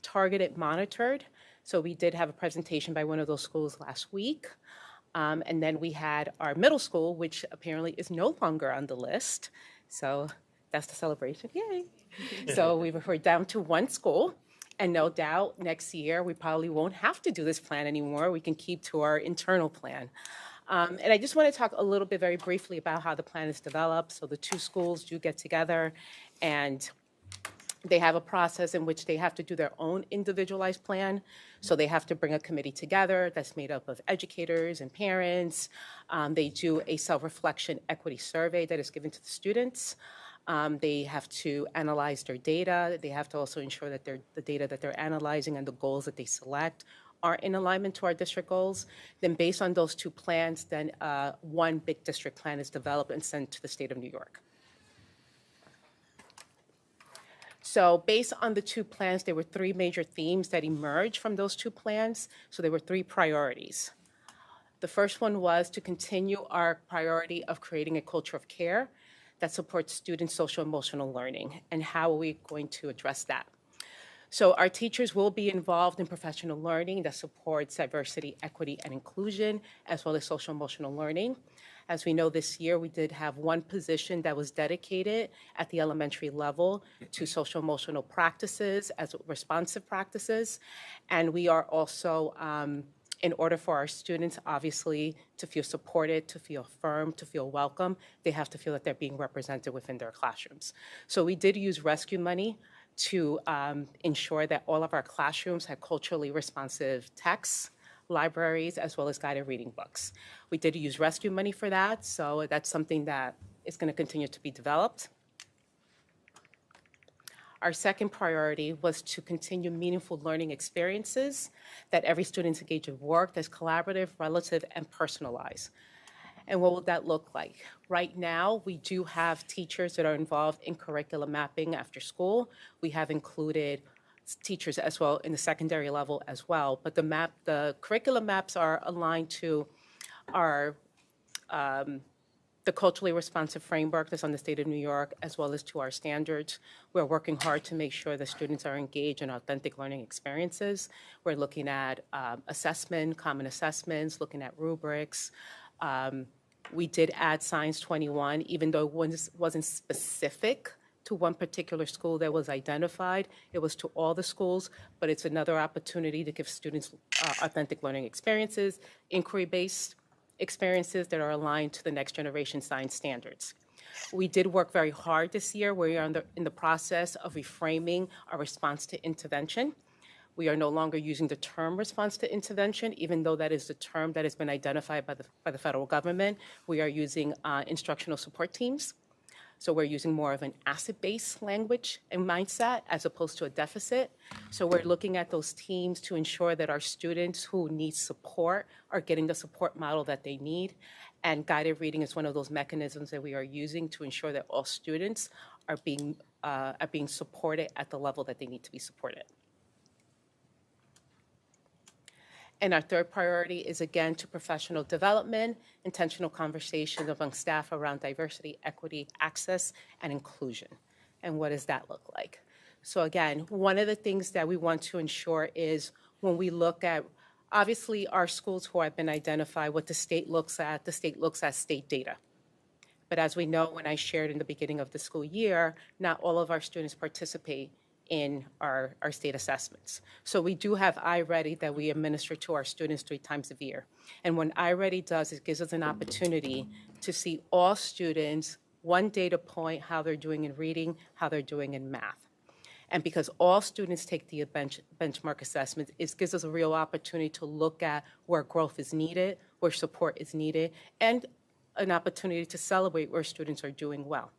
targeted monitored. So we did have a presentation by one of those schools last week. And then we had our middle school, which apparently is no longer on the list. So that's the celebration. Yay. So we're down to 1 school. And no doubt next year we probably won't have to do this plan anymore. We can keep to our internal plan. And I just want to talk a little bit very briefly about how the plan is developed. So the 2 schools do get together and they have a process in which they have to do their own individualized plan. So they have to bring a committee together that's made up of educators and parents. They do a self-reflection equity survey that is given to the students. They have to analyze their data. They have to also ensure that the data that they're analyzing and the goals that they select are in alignment to our district goals. Then based on those 2 plans, then one big district plan is developed and sent to the state of New York. So based on the 2 plans, there were 3 major themes that emerged from those 2 plans. So there were 3 priorities. The first one was to continue our priority of creating a culture of care that supports students' social emotional learning. And how are we going to address that? So our teachers will be involved in professional learning that supports diversity, equity, and inclusion, as well as social emotional learning. As we know, this year we did have 1 position that was dedicated at the elementary level to social emotional practices as responsive practices. And we are also, in order for our students, obviously, to feel supported, to feel affirmed, to feel welcome, they have to feel that they're being represented within their classrooms. So we did use rescue money to ensure that all of our classrooms had culturally responsive texts, libraries, as well as guided reading books. We did use rescue money for that, so that's something that is going to continue to be developed. Our second priority was to continue meaningful learning experiences that every student engage in work that's collaborative, relative, and personalized. And what will that look like? Right now, we do have teachers that are involved in curriculum mapping after school. We have included teachers as well in the secondary level as well. But the curriculum maps are aligned to our the culturally responsive framework that's on the state of New York, as well as to our standards. We're working hard to make sure that students are engaged in authentic learning experiences. We're looking at assessment, common assessments, looking at rubrics. We did add Science 21, even though it wasn't specific to one particular school that was identified. It was to all the schools, but it's another opportunity to give students authentic learning experiences, inquiry-based experiences that are aligned to the next generation science standards. We did work very hard this year. We are in the process of reframing our response to intervention. We are no longer using the term response to intervention, even though that is the term that has been identified by the federal government. We are using instructional support teams. So we're using more of an asset-based language and mindset as opposed to a deficit. So we're looking at those teams to ensure that our students who need support are getting the support model that they need. And guided reading is one of those mechanisms that we are using to ensure that all students are being supported at the level that they need to be supported. And our third priority is, again, to professional development, intentional conversations among staff around diversity, equity, access, and inclusion. And what does that look like? So again, one of the things that we want to ensure is when we look at, obviously, our schools who have been identified, what the state looks at state data. But as we know, when I shared in the beginning of the school year, not all of our students participate in our state assessments. So we do have iReady that we administer to our students 3 times a year. And what iReady does, it gives us an opportunity to see all students, one data point, how they're doing in reading, how they're doing in math. And because all students take the benchmark assessment, it gives us a real opportunity to look at where growth is needed, where support is needed, and an opportunity to celebrate where students are doing well.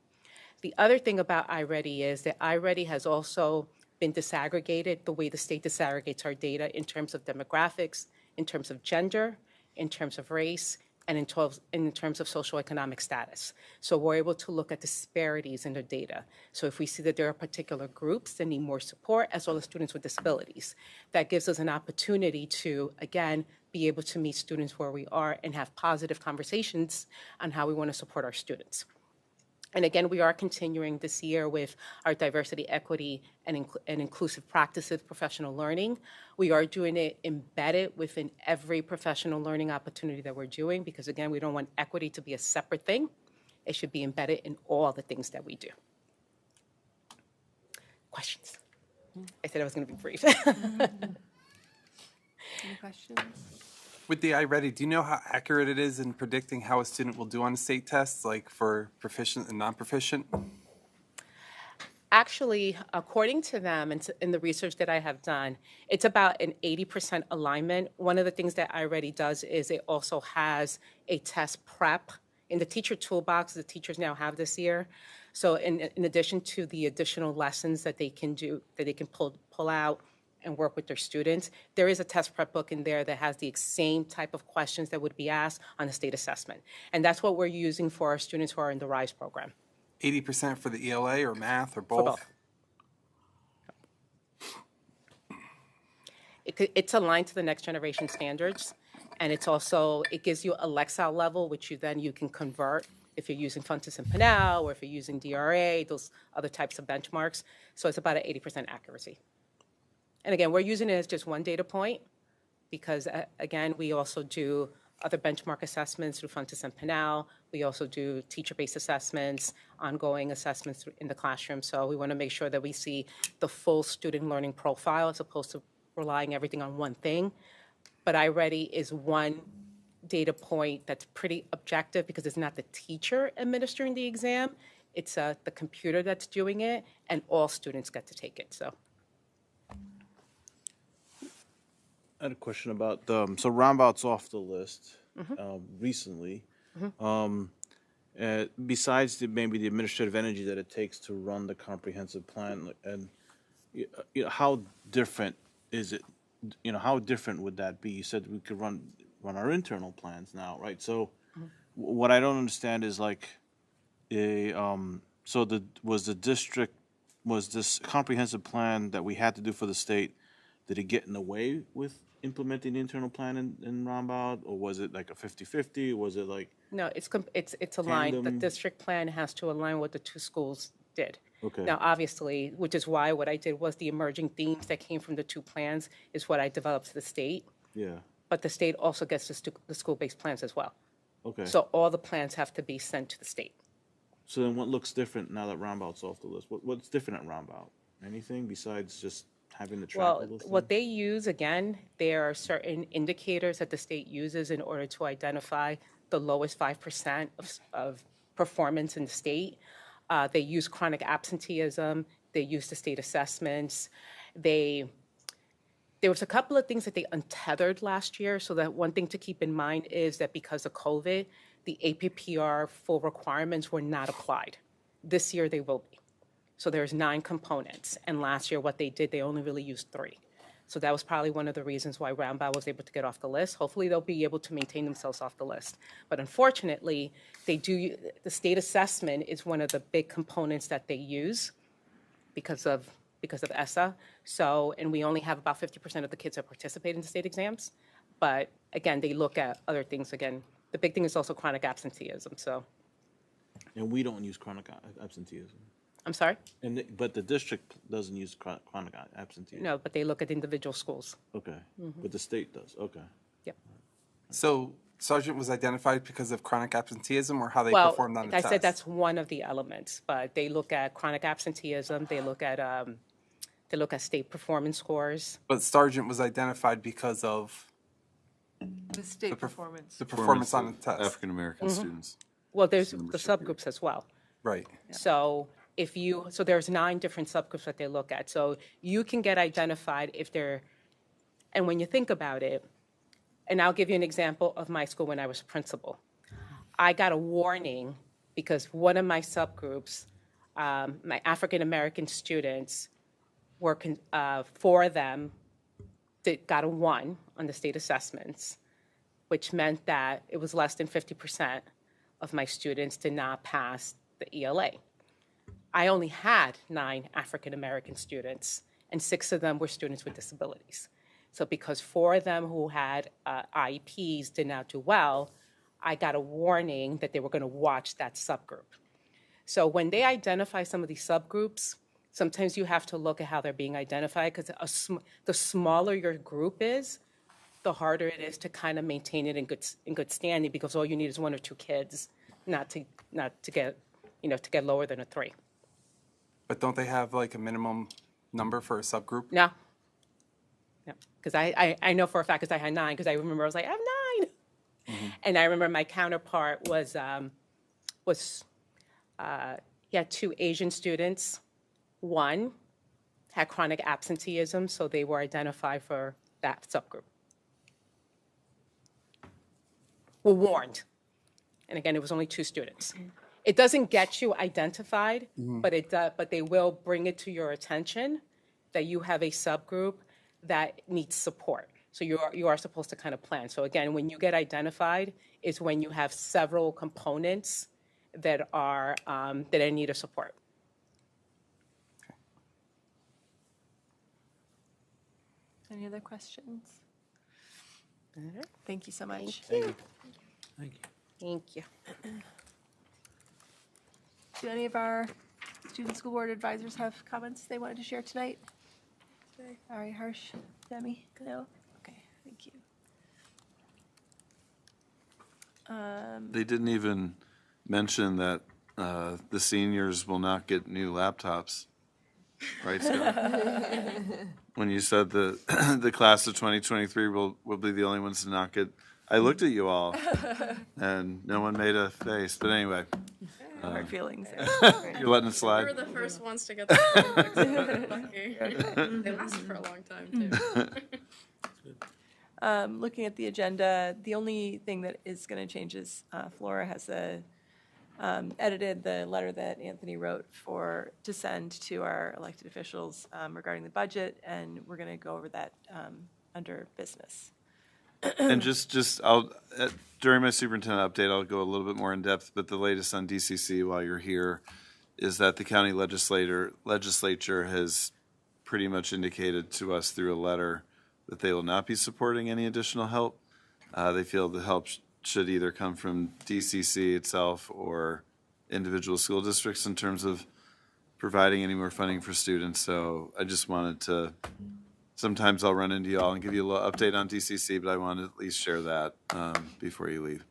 The other thing about iReady is that iReady has also been disaggregated the way the state disaggregates our data in terms of demographics, in terms of gender, in terms of race, and in terms of socioeconomic status. So we're able to look at disparities in the data. So if we see that there are particular groups that need more support, as well as students with disabilities, that gives us an opportunity to, again, be able to meet students where we are and have positive conversations on how we want to support our students. And again, we are continuing this year with our diversity, equity, and inclusive practices, professional learning. We are doing it embedded within every professional learning opportunity that we're doing because, again, we don't want equity to be a separate thing. It should be embedded in all the things that we do. Questions? I said I was going to be brief. Any questions? With the iReady, do you know how accurate it is in predicting how a student will do on state tests, like for proficient and non-proficient? Actually, according to them and in the research that I have done, it's about an 80% alignment. One of the things that iReady does is it also has a test prep in the teacher toolbox the teachers now have this year. So in addition to the additional lessons that they can do, that they can pull out and work with their students, there is a test prep book in there that has the same type of questions that would be asked on a state assessment. And that's what we're using for our students who are in the RISE program. 80% for the ELA or math or both? For both. It's aligned to the next generation standards. And it's also, it gives you a Lexile level, which you can convert if you're using Fountas and Pinnell or if you're using DRA, those other types of benchmarks. So it's about an 80% accuracy. And again, we're using it as just one data point because, again, we also do other benchmark assessments through Fountas and Pinnell. We also do teacher-based assessments, ongoing assessments in the classroom. So we want to make sure that we see the full student learning profile as opposed to relying everything on one thing. But iReady is one data point that's pretty objective because it's not the teacher administering the exam. It's the computer that's doing it, and all students get to take it. So. I had a question about so Roundabout's off the list recently. Besides maybe the administrative energy that it takes to run the comprehensive plan, and how different is it? How different would that be? You said we could run our internal plans now, right? So what I don't understand is like was this comprehensive plan that we had to do for the state, did it get in the way with implementing the internal plan in Roundabout, or was it like a 50-50? Was it like no? It's aligned. The tandem? district plan has to align what the two schools did. Okay. Now, obviously, which is why what I did was the emerging themes that came from the two plans is what I developed to the state. Yeah. But the state also gets the school-based plans as well. Okay. So all the plans have to be sent to the state. So then what looks different now that Roundabout's off the list? What's different at Roundabout? Anything besides just having the track Well, listing? what they use, again, there are certain indicators that the state uses in order to identify the lowest 5% of performance in the state. They use chronic absenteeism. They use the state assessments. There was a couple of things that they untethered last year. So that one thing to keep in mind is that because of COVID, the APPR full requirements were not applied. This year they will be. So there's 9 components. And last year what they did, they only really used 3. So that was probably one of the reasons why Roundabout was able to get off the list. Hopefully they'll be able to maintain themselves off the list. But unfortunately, the state assessment is one of the big components that they use because of ESSA. So, and we only have about 50% of the kids that participate in the state exams. But again, they look at other things. Again, the big thing is also chronic absenteeism. So. And we don't use chronic absenteeism. I'm sorry? But the district doesn't use chronic absenteeism. No, but they look at individual schools. Okay. But the state does. Okay. Yep. So Sargent was identified because of chronic absenteeism, or how they Well, performed on the I test? said that's one of the elements, but they look at chronic absenteeism, they look at state performance scores. But Sargent was identified because of The state perf- performance. the performance on the test. African American students. Well, there's the Membership subgroups as well. Right. So so there's 9 different subgroups that they look at. So you can get identified if they're, and when you think about it, and I'll give you an example of my school when I was principal. I got a warning because one of my subgroups, my African American students, were 4 of them that got a 1 on the state assessments, which meant that it was less than 50% of my students did not pass the ELA. I only had 9 African American students, and 6 of them were students with disabilities. So because 4 of them who had IEPs did not do well, I got a warning that they were going to watch that subgroup. So when they identify some of these subgroups, sometimes you have to look at how they're being identified, because the smaller your group is, the harder it is to kind of maintain it in good standing, because all you need is 1 or 2 kids not to get lower than a 3. But don't they have like a minimum number for a subgroup? No. Because I know for a fact, because I had 9, because I remember I was like, I have 9. And I remember my counterpart he had 2 Asian students. 1 had chronic absenteeism, so they were identified for that subgroup. Were warned. And again, it was only 2 students. It doesn't get you identified, but they will bring it to your attention that you have a subgroup that needs support. So you are supposed to kind of plan. So again, when you get identified is when you have several components that are that are in need of support. Any other questions? Thank you so much. Thank you. Thank you. Do any of our student school board advisors have comments they wanted to share tonight? All right, Harsh, Demi, no? Okay, thank you. They didn't even mention that the seniors will not get new laptops, right, Scott? When you said the class of 2023 will be the only ones to not get, I looked at you all, and no one made a face. But anyway, Hard feelings. you're letting it We slide. were the first ones to get the Chromebooks, so we're lucky. They lasted for a long time, too. Looking at the agenda, the only thing that is going to change is Flora has edited the letter that Anthony wrote to send to our elected officials regarding the budget, and we're going to go over that under business. And I'll during my superintendent update, I'll go a little bit more in depth. But the latest on DCC while you're here is that the county legislature has pretty much indicated to us through a letter that they will not be supporting any additional help. They feel the help should either come from DCC itself or individual school districts in terms of providing any more funding for students. So I just wanted to. Sometimes I'll run into you all and give you a little update on DCC, but I want to at least share that before you leave.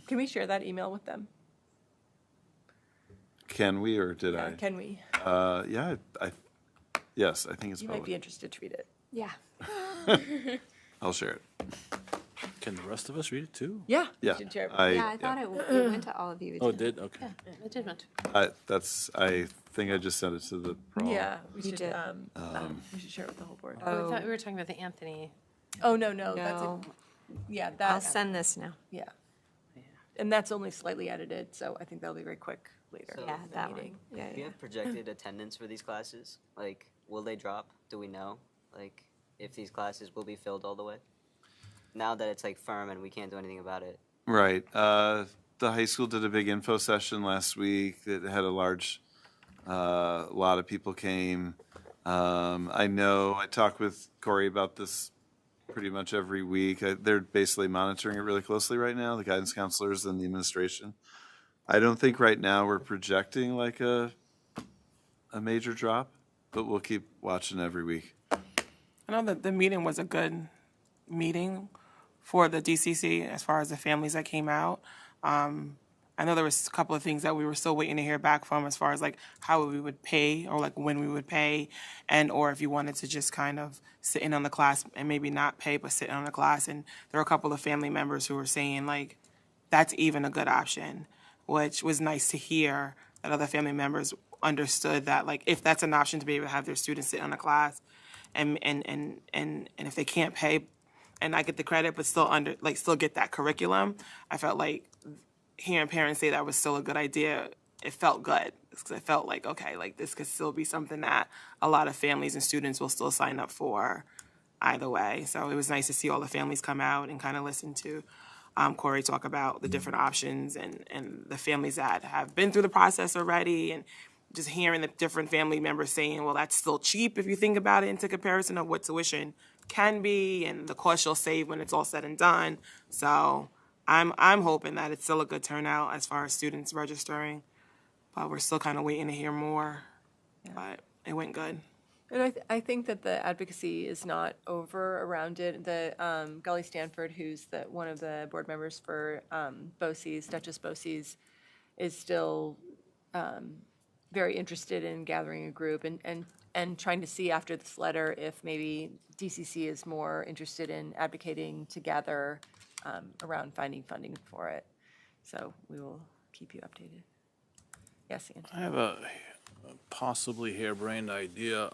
Can we share that email with them? Can we, or did I? Can we? Yeah, yes, I think it's You might be public. interested to read it. Yeah. I'll share it. Can the rest of us read it too? Yeah. we Yeah, should share it. Yeah, I thought it went to all of you. Oh, it did? Okay. I did want to. I think I just sent it to the. Yeah, we You should, did. we should share it with the whole board. Oh, I thought we were talking about the Anthony. Oh, no, that's No. yeah, I'll that's, send this now. yeah. And that's only slightly edited, so I think that'll be very quick later. So- Yeah, in the that one. meeting. Yeah, Do you yeah. have projected attendance for these classes? Like, will they drop? Do we know? Like, if these classes will be filled all the way? Now that it's like firm and we can't do anything about it. Right. The high school did a big info session last week that had a lot of people came. I know I talk with Corey about this pretty much every week. They're basically monitoring it really closely right now, the guidance counselors and the administration. I don't think right now we're projecting like a major drop, but we'll keep watching every week. I know that the meeting was a good meeting for the DCC as far as the families that came out. I know there was a couple of things that we were still waiting to hear back from as far as like how we would pay or like when we would pay, and or if you wanted to just kind of sit in on the class and maybe not pay but sit in on the class. And there were a couple of family members who were saying like that's even a good option, which was nice to hear that other family members understood that like if that's an option to be able to have their students sit on the class and if they can't pay and I get the credit but still get that curriculum, I felt like hearing parents say that was still a good idea, it felt good because I felt like, okay, like this could still be something that a lot of families and students will still sign up for either way. So it was nice to see all the families come out and kind of listen to Corey talk about the different options and the families that have been through the process already, and just hearing the different family members saying, well, that's still cheap if you think about it into comparison of what tuition can be and the cost you'll save when it's all said and done. So I'm hoping that it's still a good turnout as far as students registering, but we're still kind of waiting to hear more. Yeah. But it went good. And I think that the advocacy is not over around it. The Gully Stanford, who's one of the board members for BOCES, Duchess BOCES, is still very interested in gathering a group and trying to see after this letter if maybe DCC is more interested in advocating together around finding funding for it. So we will keep you updated. Yes, Andy. I have a possibly harebrained idea.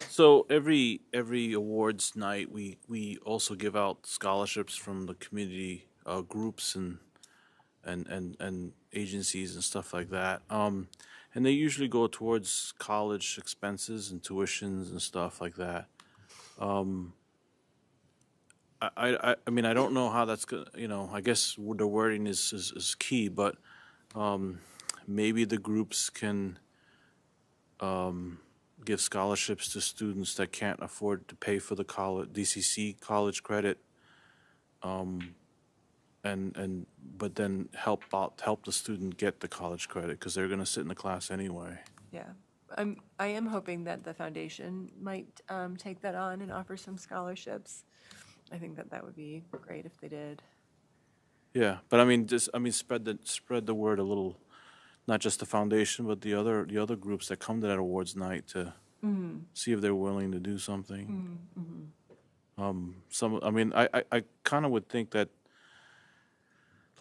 So every awards night, we also give out scholarships from the community groups and agencies and stuff like that. And they usually go towards college expenses and tuitions and stuff like that. I mean, I don't know how that's gonna, I guess the wording is key, but maybe the groups can give scholarships to students that can't afford to pay for the DCC college credit, but then help the student get the college credit because they're going to sit in the class anyway. Yeah, I am hoping that the foundation might take that on and offer some scholarships. I think that would be great if they did. Yeah, but spread the word a little, not just the foundation, but the other groups that come to that awards night to see if they're willing to do something. I kind of would think that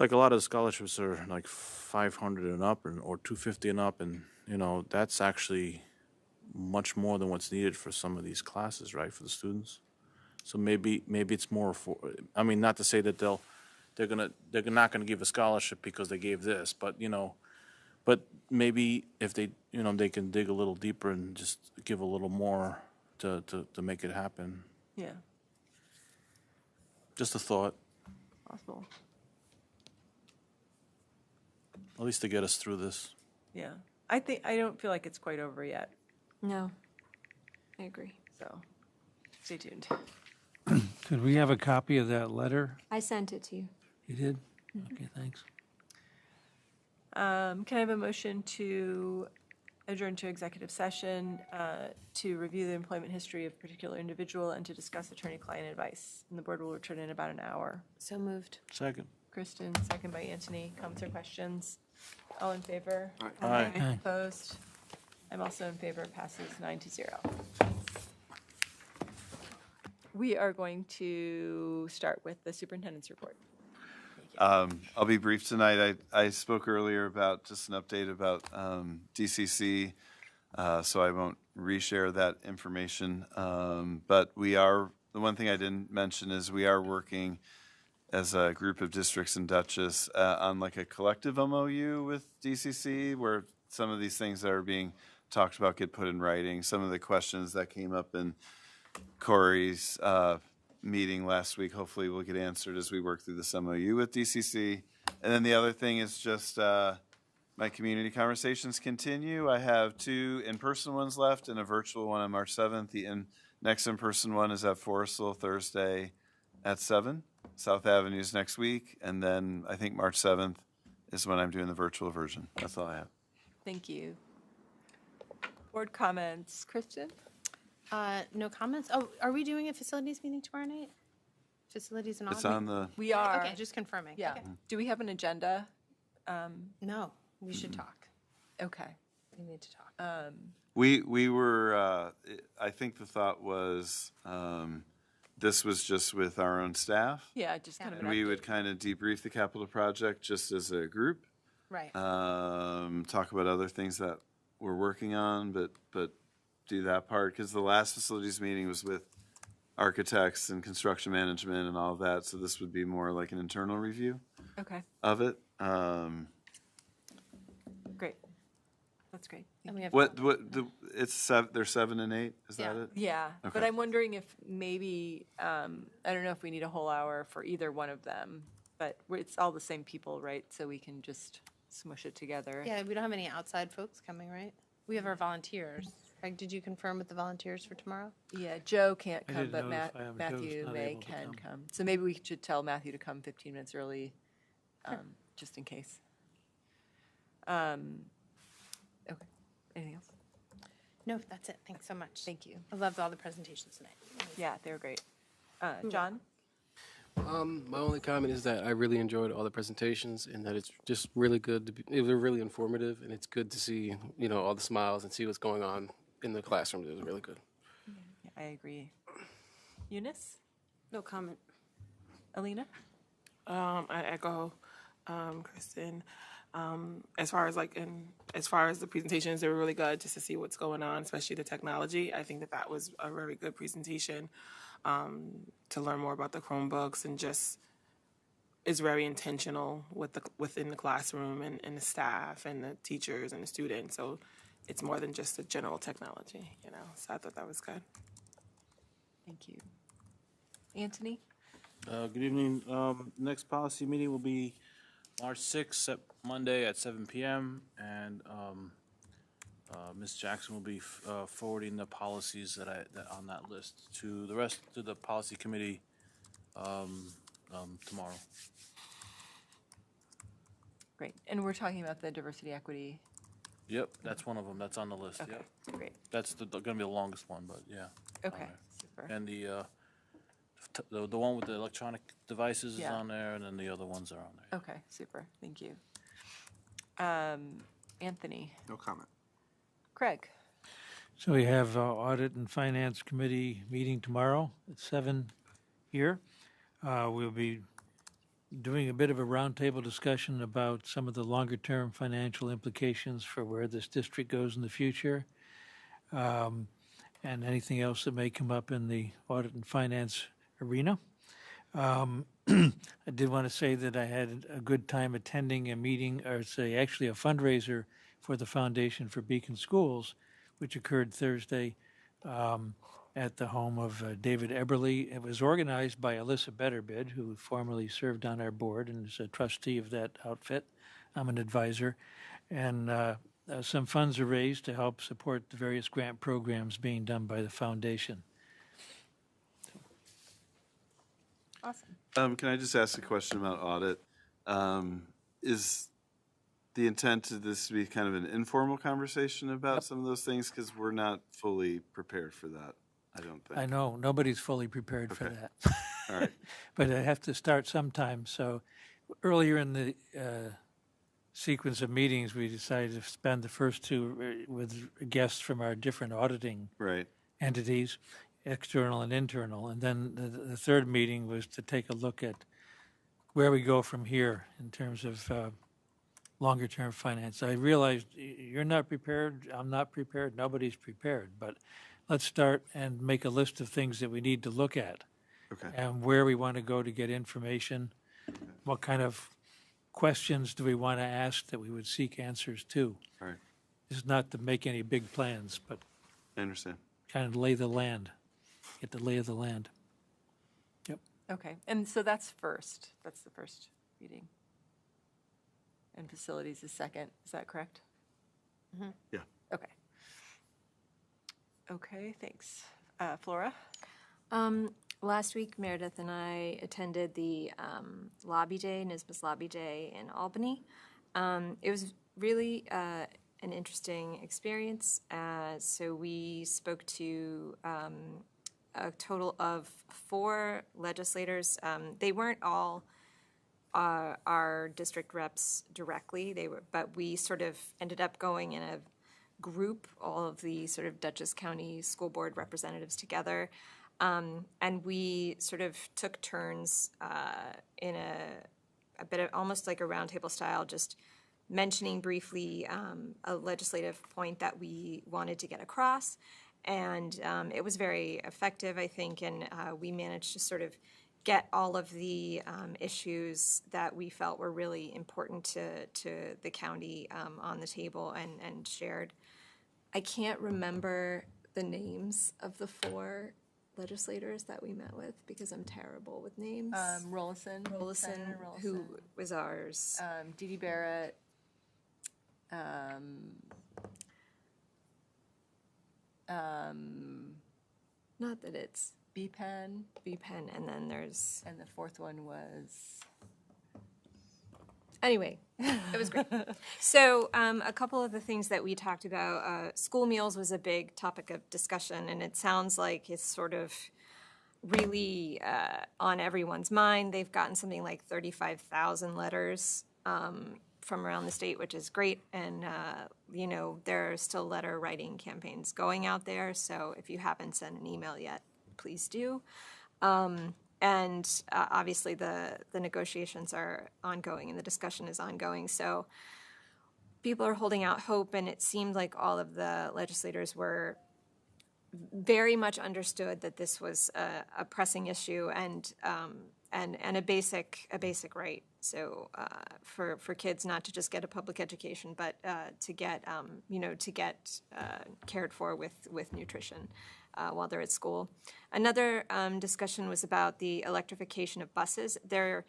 like a lot of the scholarships are like 500 and up or 250 and up, and that's actually much more than what's needed for some of these classes, right, for the students. So maybe it's more for. I mean, not to say that they're not gonna give a scholarship because they gave this, but but maybe if they they can dig a little deeper and just give a little more to make it happen. Yeah. Just a thought. Possible. At least to get us through this. Yeah. I don't feel like it's quite over yet. No, I agree. So stay tuned. Could we have a copy of that letter? I sent it to you. You did? Okay, thanks. Can I have a motion to adjourn to executive session to review the employment history of a particular individual and to discuss attorney-client advice? And the board will return in about an hour. So moved. Second. Kristen, second by Anthony. Comments or questions? All in favor? Aye. Aye. Opposed? I'm also in favor. Passes 9-0. We are going to start with the superintendent's report. I'll be brief tonight. I spoke earlier about just an update about DCC, so I won't reshare that information. But the one thing I didn't mention is we are working as a group of districts in Dutchess on like a collective MOU with DCC where some of these things that are being talked about get put in writing. Some of the questions that came up in Corey's meeting last week hopefully will get answered as we work through this MOU with DCC. And then the other thing is just my community conversations continue. I have 2 in-person ones left and a virtual one on March 7th. The next in-person one is at Forestville Thursday at 7. South Avenue is next week. And then I think March 7th is when I'm doing the virtual version. That's all I have. Thank you. Board comments. Kristen? No comments. Oh, are we doing a facilities meeting tomorrow night? facilities and It's Albany? on the, We are. Okay, just confirming. Yeah. Okay. Do we have an agenda? No, we should talk. Okay. We need to talk. we were, I think the thought was, this was just with our own staff. Yeah, just kind of And an we update. would kind of debrief the capital project just as a group. Right. Talk about other things that we're working on, but do that part, because the last facilities meeting was with architects and construction management and all of that, so this would be more like an internal review Okay, of it. great. That's great. And we have. They're 7 and 8, is that Yeah. it? Yeah, but Okay. I'm wondering if maybe, I don't know if we need a whole hour for either one of them, but it's all the same people, right? So we can just smush it together. Yeah, we don't have any outside folks coming, right? We have our volunteers. Craig, did you confirm with the volunteers for tomorrow? Yeah, Joe can't I come, didn't but notify him. Joe's Matthew not May able to can come. come. So maybe we should tell Matthew to come 15 minutes early, just in case. Okay, anything else? No, that's it. Thanks so much. Thank you. I loved all the presentations tonight. Yeah, they were great. John? My only comment is that I really enjoyed all the presentations and that it's just really good. It was really informative, and it's good to see, all the smiles and see what's going on in the classroom. It was really good. Yeah, I agree. Eunice? No comment. Alina? I echo Kristen. As far as the presentations, they were really good just to see what's going on, especially the technology. I think that was a very good presentation to learn more about the Chromebooks, and just is very intentional within the classroom and the staff and the teachers and the students. So it's more than just a general technology, So I thought that was good. Thank you. Anthony? Good evening. Next policy meeting will be March 6th, Monday at 7 p.m. And Ms. Jackson will be forwarding the policies that on that list to the rest of the policy committee tomorrow. Great. And we're talking about the diversity, equity. Yep, that's one of them. That's on the list. Okay, Yep. great. That's going to be the longest one, but yeah. Okay, Alright. super. And the one with the electronic devices is Yeah. on there, and then the other ones are on there. Okay, super. Thank you. Anthony? No comment. Craig? So we have Audit and Finance Committee meeting tomorrow at 7 here. We'll be doing a bit of a roundtable discussion about some of the longer-term financial implications for where this district goes in the future, and anything else that may come up in the audit and finance arena. I did want to say that I had a good time attending a meeting, or actually a fundraiser for the Foundation for Beacon Schools, which occurred Thursday at the home of David Eberly. It was organized by Alyssa Betterbid, who formerly served on our board and is a trustee of that outfit. I'm an advisor. And some funds are raised to help support the various grant programs being done by the foundation. Awesome. Can I just ask a question about audit? Is the intent of this to be kind of an informal conversation about some of those things? Because we're not fully prepared for that, I don't think. I know, nobody's fully prepared for Okay. that. All right. But I have to start sometime. So earlier in the sequence of meetings, we decided to spend the first two with guests from our different auditing Right. entities, external and internal. And then the third meeting was to take a look at where we go from here in terms of longer-term finance. I realized you're not prepared, I'm not prepared, nobody's prepared. But let's start and make a list of things that we need to look at. Okay. And where we want to go to get information, what kind of questions do we want to ask that we would seek answers to. All right. This is not to make any big plans, but I understand. kind of lay the land, get the lay of the land. Yep. Okay, and so that's first. That's the first meeting. And facilities is second. Is that correct? Yeah. Okay. Okay, thanks. Flora? Last week, Meredith and I attended the Lobby Day, NSBIS Lobby Day in Albany. It was really an interesting experience. So we spoke to a total of 4 legislators. They weren't all our district reps directly. But we sort of ended up going in a group, all of the sort of Dutchess County School Board representatives together, and we sort of took turns in a bit of almost like a roundtable style, just mentioning briefly a legislative point that we wanted to get across, and it was very effective, I think, and we managed to sort of get all of the issues that we felt were really important to the county on the table and shared. I can't remember the names of the 4 legislators that we met with because I'm terrible with names. Rollison, Rollison, who was ours? Dee Dee Barrett, Not that it's B-Pen, and then there's... and the 4th one was... Anyway, it was great. So a couple of the things that we talked about, school meals was a big topic of discussion, and it sounds like it's sort of really on everyone's mind. They've gotten something like 35,000 letters from around the state, which is great. And, you know, there are still letter writing campaigns going out there. So if you haven't sent an email yet, please do. And obviously the negotiations are ongoing and the discussion is ongoing. So people are holding out hope, and it seemed like all of the legislators were very much understood that this was a pressing issue and a basic right. So for kids not to just get a public education, but to get cared for with nutrition while they're at school. Another discussion was about the electrification of buses. There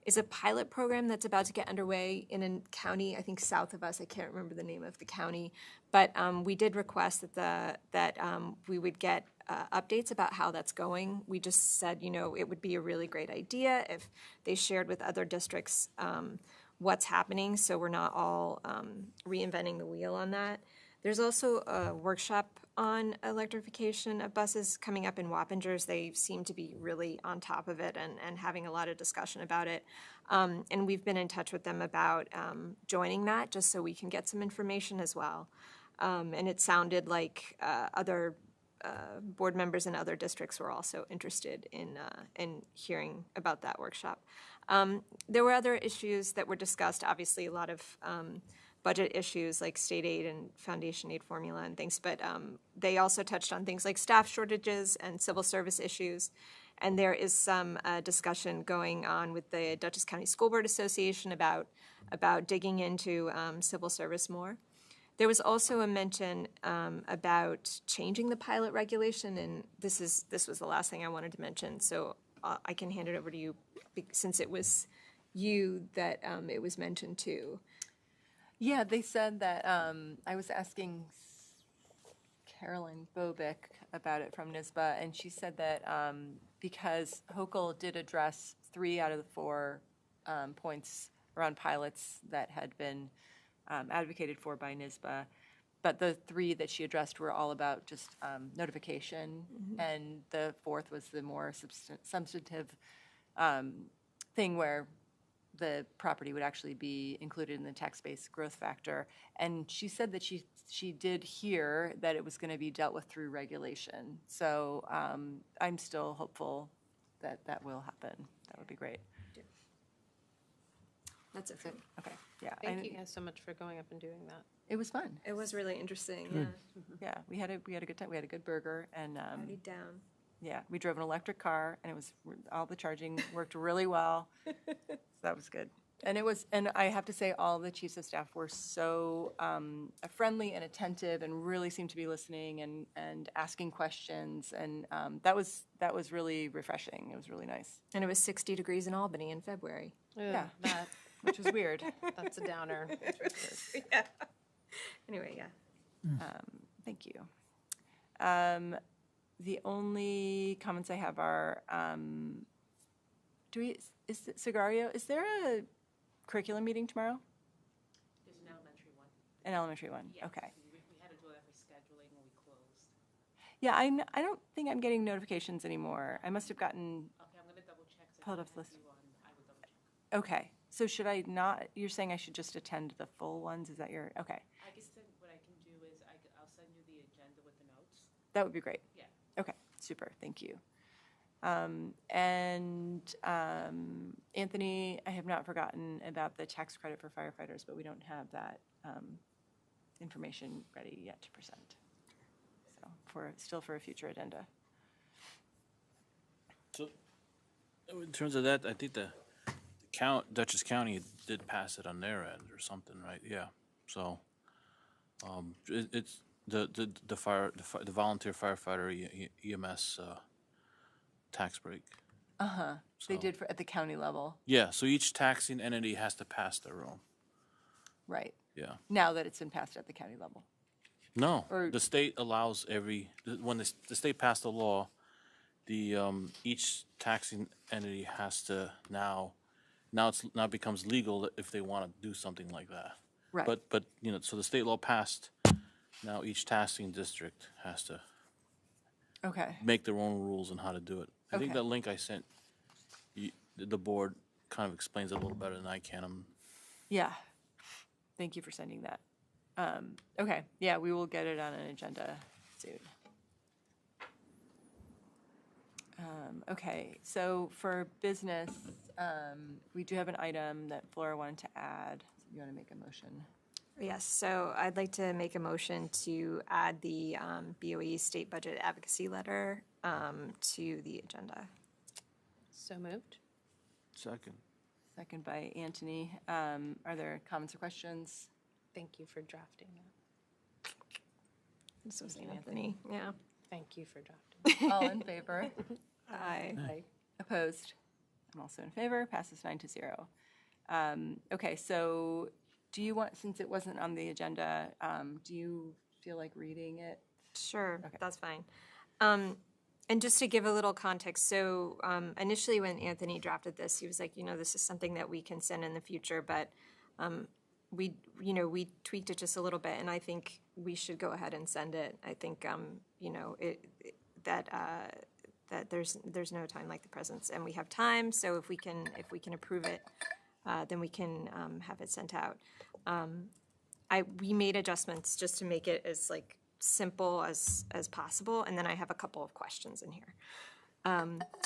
is a pilot program that's about to get underway in a county, I think south of us. I can't remember the name of the county, but we did request that we would get updates about how that's going. We just said, you know, it would be a really great idea if they shared with other districts what's happening, so we're not all reinventing the wheel on that. There's also a workshop on electrification of buses coming up in Wappingers. They seem to be really on top of it and having a lot of discussion about it. And we've been in touch with them about joining that just so we can get some information as well. And it sounded like other board members in other districts were also interested in hearing about that workshop. There were other issues that were discussed, obviously a lot of budget issues like state aid and foundation aid formula and things, but they also touched on things like staff shortages and civil service issues. And there is some discussion going on with the Dutchess County School Board Association about digging into civil service more. There was also a mention about changing the pilot regulation, and this was the last thing I wanted to mention, so I can hand it over to you since it was you that it was mentioned to. Yeah, they said that, I was asking Carolyn Bobick about it from NYSBA, and she said that because Hochul did address 3 out of the 4 points around pilots that had been advocated for by NYSBA, but the 3 that she addressed were all about just notification, and the 4th was the more substantive thing where the property would actually be included in the tax-based growth factor. And she said that she did hear that it was going to be dealt with through regulation. So I'm still hopeful that that will happen. That would be great. That's it. Okay, yeah. Thank you guys so much for going up and doing that. It was fun. It was really interesting, yeah. Yeah, we had a good time. We had a good burger and Party down. yeah, we drove an electric car and it was all the charging worked really well. So that was good. And I have to say, all the chiefs of staff were so friendly and attentive and really seemed to be listening and asking questions. And that was really refreshing. It was really nice. And it was 60 degrees in Albany in February. Yeah, which was weird. That's a downer. Yeah. Anyway, yeah. Thank you. The only comments I have are, Sigario, is there a curriculum meeting tomorrow? There's an elementary one. An elementary one, Yes. okay. We had to do it for scheduling when we closed. Yeah, I don't think I'm getting notifications anymore. I must have gotten. Okay, I'm gonna double check. Pulled up the list. Okay, so should I not, you're saying I should just attend the full ones? Is that your, okay. I guess then what I can do is I'll send you the agenda with the notes. That would be great. Yeah. Okay, super, thank you. Anthony, I have not forgotten about the tax credit for firefighters, but we don't have that information ready yet to present. So still for a future agenda. So, in terms of that, I think the Dutchess County did pass it on their end or something, right? Yeah. So, it's the volunteer firefighter EMS tax break. They did at the county level. Yeah. So each taxing entity has to pass their own. Right. Yeah. Now that it's been passed at the county level. No, Or- the state allows when the state passed the law, each taxing entity has to now becomes legal if they want to do something like that. Right. But so the state law passed. Now each taxing district has to Okay. make their own rules on how to do it. I think Okay. that link I sent the board kind of explains it a little better than I can. Yeah. Thank you for sending that. Okay, yeah, we will get it on an agenda soon. Okay, so for business, we do have an item that Flora wanted to add. You want to make a motion? Yes, so I'd like to make a motion to add the BOE State Budget Advocacy Letter to the agenda. So moved. Second. Second by Anthony. Are there comments or questions? Thank you for drafting that. This was Anthony, yeah. Thank you for drafting. All in favor? Aye. Opposed? I'm also in favor. Passes 9-0. Okay, so do you want, since it wasn't on the agenda, do you feel like reading it? Sure, Okay. that's fine. And just to give a little context, so initially when Anthony drafted this, he was like, this is something that we can send in the future, but we tweaked it just a little bit, and I think we should go ahead and send it. I think that there's no time like the present, and we have time. So if we can approve it, then we can have it sent out. We made adjustments just to make it as simple as possible, and then I have a couple of questions in here.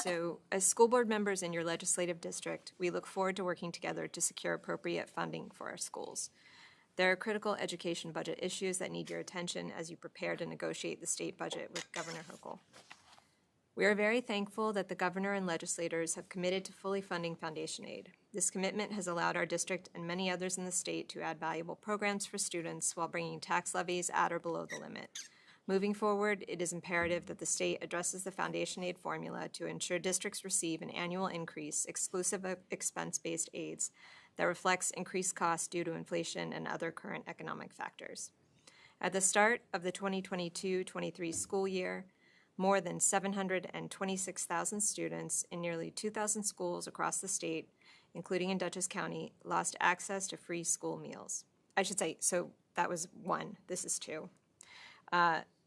So as school board members in your legislative district, we look forward to working together to secure appropriate funding for our schools. There are critical education budget issues that need your attention as you prepare to negotiate the state budget with Governor Hochul. We are very thankful that the governor and legislators have committed to fully funding foundation aid. This commitment has allowed our district and many others in the state to add valuable programs for students while bringing tax levies at or below the limit. Moving forward, it is imperative that the state addresses the foundation aid formula to ensure districts receive an annual increase exclusive of expense-based aids that reflects increased costs due to inflation and other current economic factors. At the start of the 2022-23 school year, more than 726,000 students in nearly 2,000 schools across the state, including in Dutchess County, lost access to free school meals. I should say, so that was one, this is two.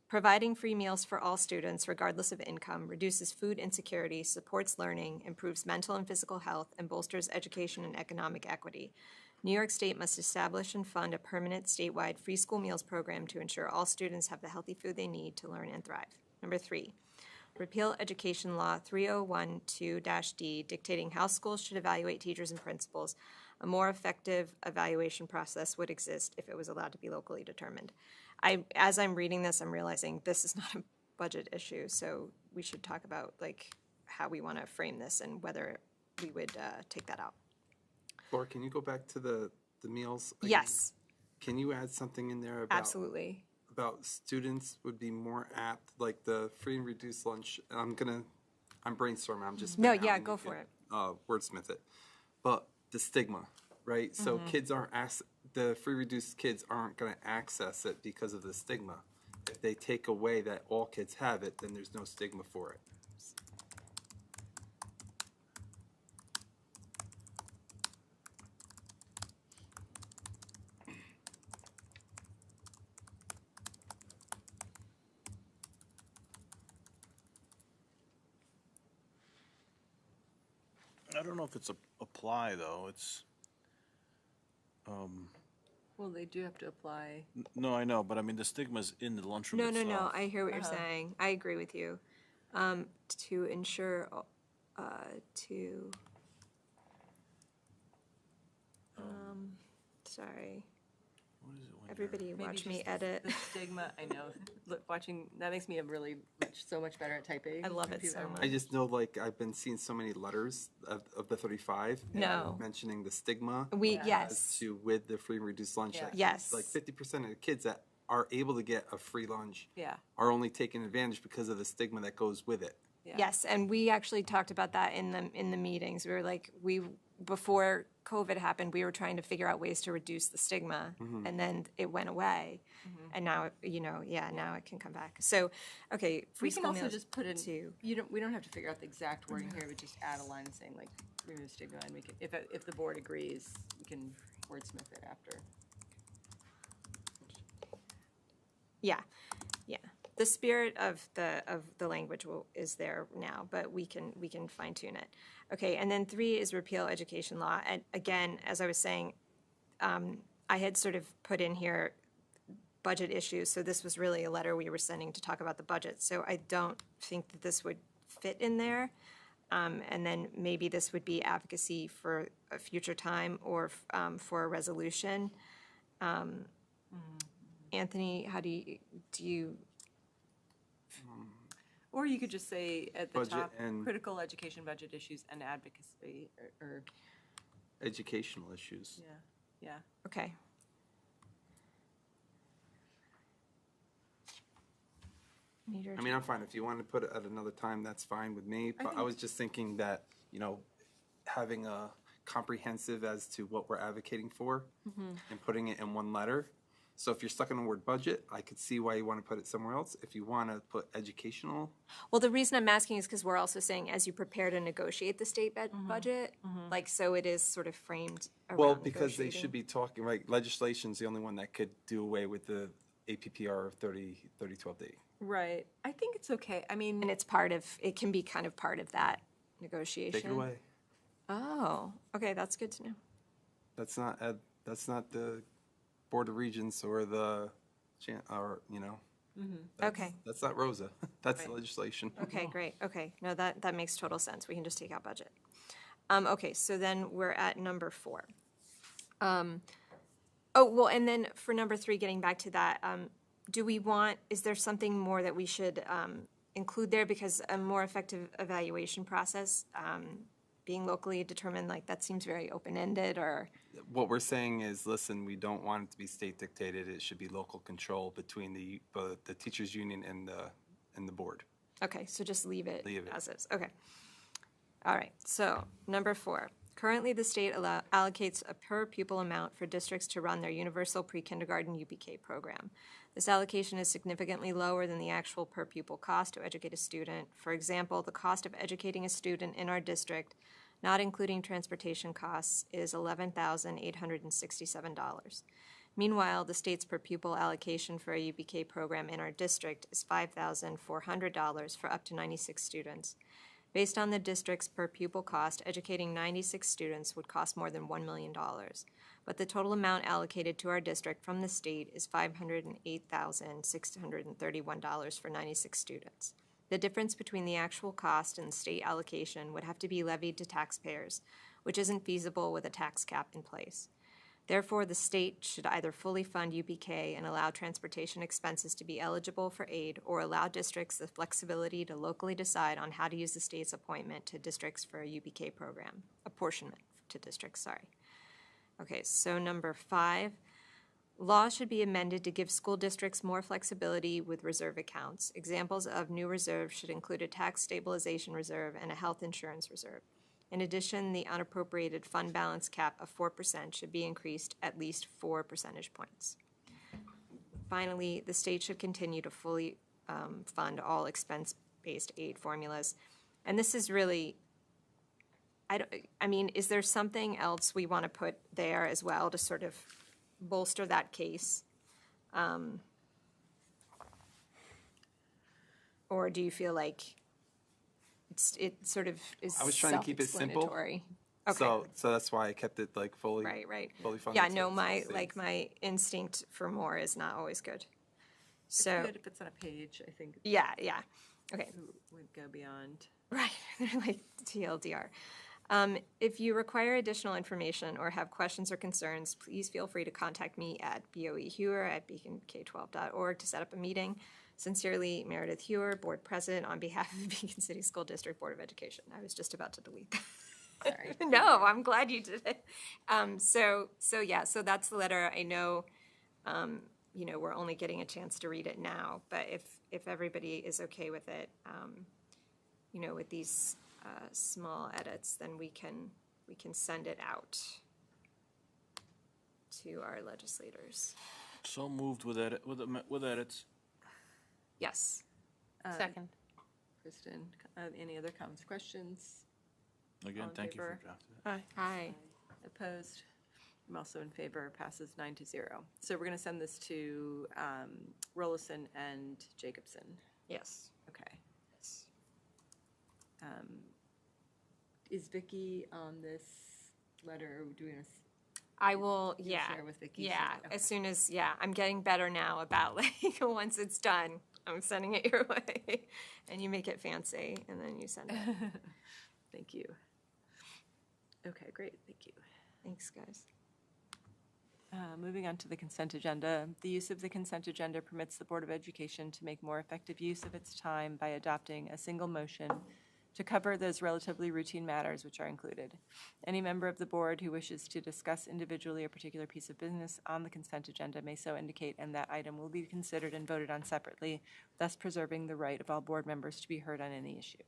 Providing free meals for all students, regardless of income, reduces food insecurity, supports learning, improves mental and physical health, and bolsters education and economic equity. New York State must establish and fund a permanent statewide free school meals program to ensure all students have the healthy food they need to learn and thrive. Number 3, repeal Education Law 3012-D, dictating how schools should evaluate teachers and principals. A more effective evaluation process would exist if it was allowed to be locally determined. As I'm reading this, I'm realizing this is not a budget issue, so we should talk about how we want to frame this and whether we would take that out. Laura, can you go back to the meals again? Yes, Can you add something in there about absolutely. about students would be more apt, like the free and reduced lunch? I'm brainstorming. I'm just No, spitting out yeah, and go you for can, it. Wordsmith it, but the stigma, right? So kids aren't the free reduced kids aren't going to access it because of the stigma. If they take away that all kids have it, then there's no stigma for it. I don't know if it's apply though. It's, Well, they do have to apply. no, I know, but I mean, the stigma's in the lunchroom No, itself. no, no, I hear what you're Uh-huh. saying. I agree with you. To ensure, to, sorry. What is it when you're- Everybody Maybe watch me just edit. The stigma, I know. Look, watching, that makes me so much better at typing. I love it so I just know, like, I've been seeing so many letters of the 35. and No. Mentioning the stigma. We, Yeah. yes. As to with the free and reduced lunch. Yeah. like, Yes. Like 50% of the kids that are able to get a free lunch Yeah. are only taking advantage because of the stigma that goes with it. Yeah. Yes, and we actually talked about that in the meetings. We were like, before COVID happened, we were trying to figure out ways to reduce the stigma, and then it went away, and now now it can come back. So, okay, free We can school also meals just put in, too. we don't have to figure out the exact wording here, but just add a line saying like, remove stigma, and we can, if the board agrees, we can wordsmith it after. Yeah, yeah. The spirit of the language is there now, but we can fine tune it. Okay, and then 3 is repeal education law. And again, as I was saying, I had sort of put in here budget issues. So this was really a letter we were sending to talk about the budget. So I don't think that this would fit in there. And then maybe this would be advocacy for a future time or for a resolution. Anthony, how do you? Or you could just say at the Budget top, and- critical education budget issues and advocacy, or, Educational issues. yeah. Okay. I mean, I'm fine. If you want to put it at another time, that's fine with me. But I was just thinking that, having a comprehensive as to what we're advocating for and putting it in one letter. So if you're stuck on the word budget, I could see why you want to put it somewhere else. If you want to put educational, Well, the reason I'm asking is because we're also saying as you prepare to negotiate the state budget, like so it is sort of framed around well, because they negotiating. should be talking, right? Legislation's the only one that could do away with the APPR of 3012D. Right. I think it's okay. I mean, And it can be kind of part of that negotiation. Take it away. Oh, okay, that's good to know. That's not the Board of Regents or Okay. That's not Rosa. That's legislation. Okay, great. Okay, no, that makes total sense. We can just take out budget. Okay, so then we're at number 4. And then for number 3, getting back to that, is there something more that we should include there? Because a more effective evaluation process, being locally determined, like that seems very open-ended or, What we're saying is, listen, we don't want it to be state dictated. It should be local control between the teachers union and the board. okay, so just leave it Leave it. as is. Okay. All right, so number 4. Currently, the state allocates a per pupil amount for districts to run their universal pre-kindergarten UPK program. This allocation is significantly lower than the actual per pupil cost to educate a student. For example, the cost of educating a student in our district, not including transportation costs, is $11,867. Meanwhile, the state's per pupil allocation for a UPK program in our district is $5,400 for up to 96 students. Based on the district's per pupil cost, educating 96 students would cost more than $1 million. But the total amount allocated to our district from the state is $508,631 for 96 students. The difference between the actual cost and the state allocation would have to be levied to taxpayers, which isn't feasible with a tax cap in place. Therefore, the state should either fully fund UPK and allow transportation expenses to be eligible for aid, or allow districts the flexibility to locally decide on how to use the state's apportionment to districts for a UPK program. Okay, so number 5, law should be amended to give school districts more flexibility with reserve accounts. Examples of new reserves should include a tax stabilization reserve and a health insurance reserve. In addition, the unappropriated fund balance cap of 4% should be increased at least 4 percentage points. Finally, the state should continue to fully fund all expense-based aid formulas. And this is really, is there something else we want to put there as well to sort of bolster that case? Or do you feel like it sort of is I was trying to keep it simple. self-explanatory. Okay. So that's why I kept it like fully Right. fully funded. Yeah, so no, it's my, safe. like, my instinct for more is not always good. It's So, good if it's on a page, I think. yeah. Okay. Who would go beyond. Right, like TLDR. If you require additional information or have questions or concerns, please feel free to contact me at boehewer@beaconk12.org to set up a meeting. Sincerely, Meredith Hewer, Board President, on behalf of the Beacon City School District Board of Education. I was just about to delete that. Sorry. No, I'm glad you did it. So that's the letter. I know, we're only getting a chance to read it now, but if everybody is okay with it, with these small edits, then we can send it out to our legislators. So moved with edits. Yes. Second. Kristen, any other comments, questions? Again, All in thank you favor? for drafting it. Hi. Opposed? I'm also in favor, passes 9-0. So we're going to send this to Rollison and Jacobson. Yes. Okay. Is Vicky on this letter? Do we want to I will, You'll yeah. share with Vicky Yeah, soon. Okay. as soon as, I'm getting better now about like, once it's done, I'm sending it your way. And you make it fancy, and then you send it. Thank you. Okay, great, thank you. Thanks, guys. Moving on to the consent agenda. The use of the consent agenda permits the Board of Education to make more effective use of its time by adopting a single motion to cover those relatively routine matters which are included. Any member of the board who wishes to discuss individually a particular piece of business on the consent agenda may so indicate, and that item will be considered and voted on separately, thus preserving the right of all board members to be heard on any issue.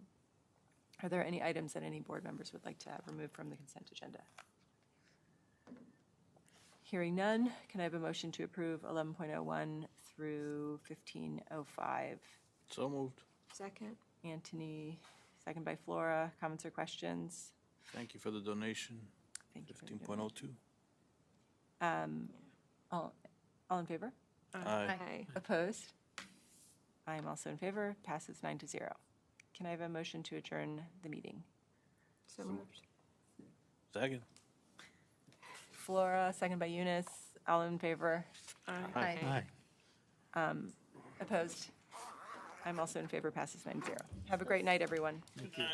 Are there any items that any board members would like to have removed from the consent agenda? Hearing none, can I have a motion to approve 11.01 through 15.05? So moved. Second. Anthony, second by Flora. Comments or questions? Thank you for the donation. Thank you. for the 15.02. All in favor? Aye. Hi. Opposed? I am also in favor. Passes 9-0. Can I have a motion to adjourn the meeting? So moved. Second. Flora, second by Eunice. All in favor? Aye. Opposed? I'm also in favor. Passes 9-0. Have a great night, everyone. Thank you.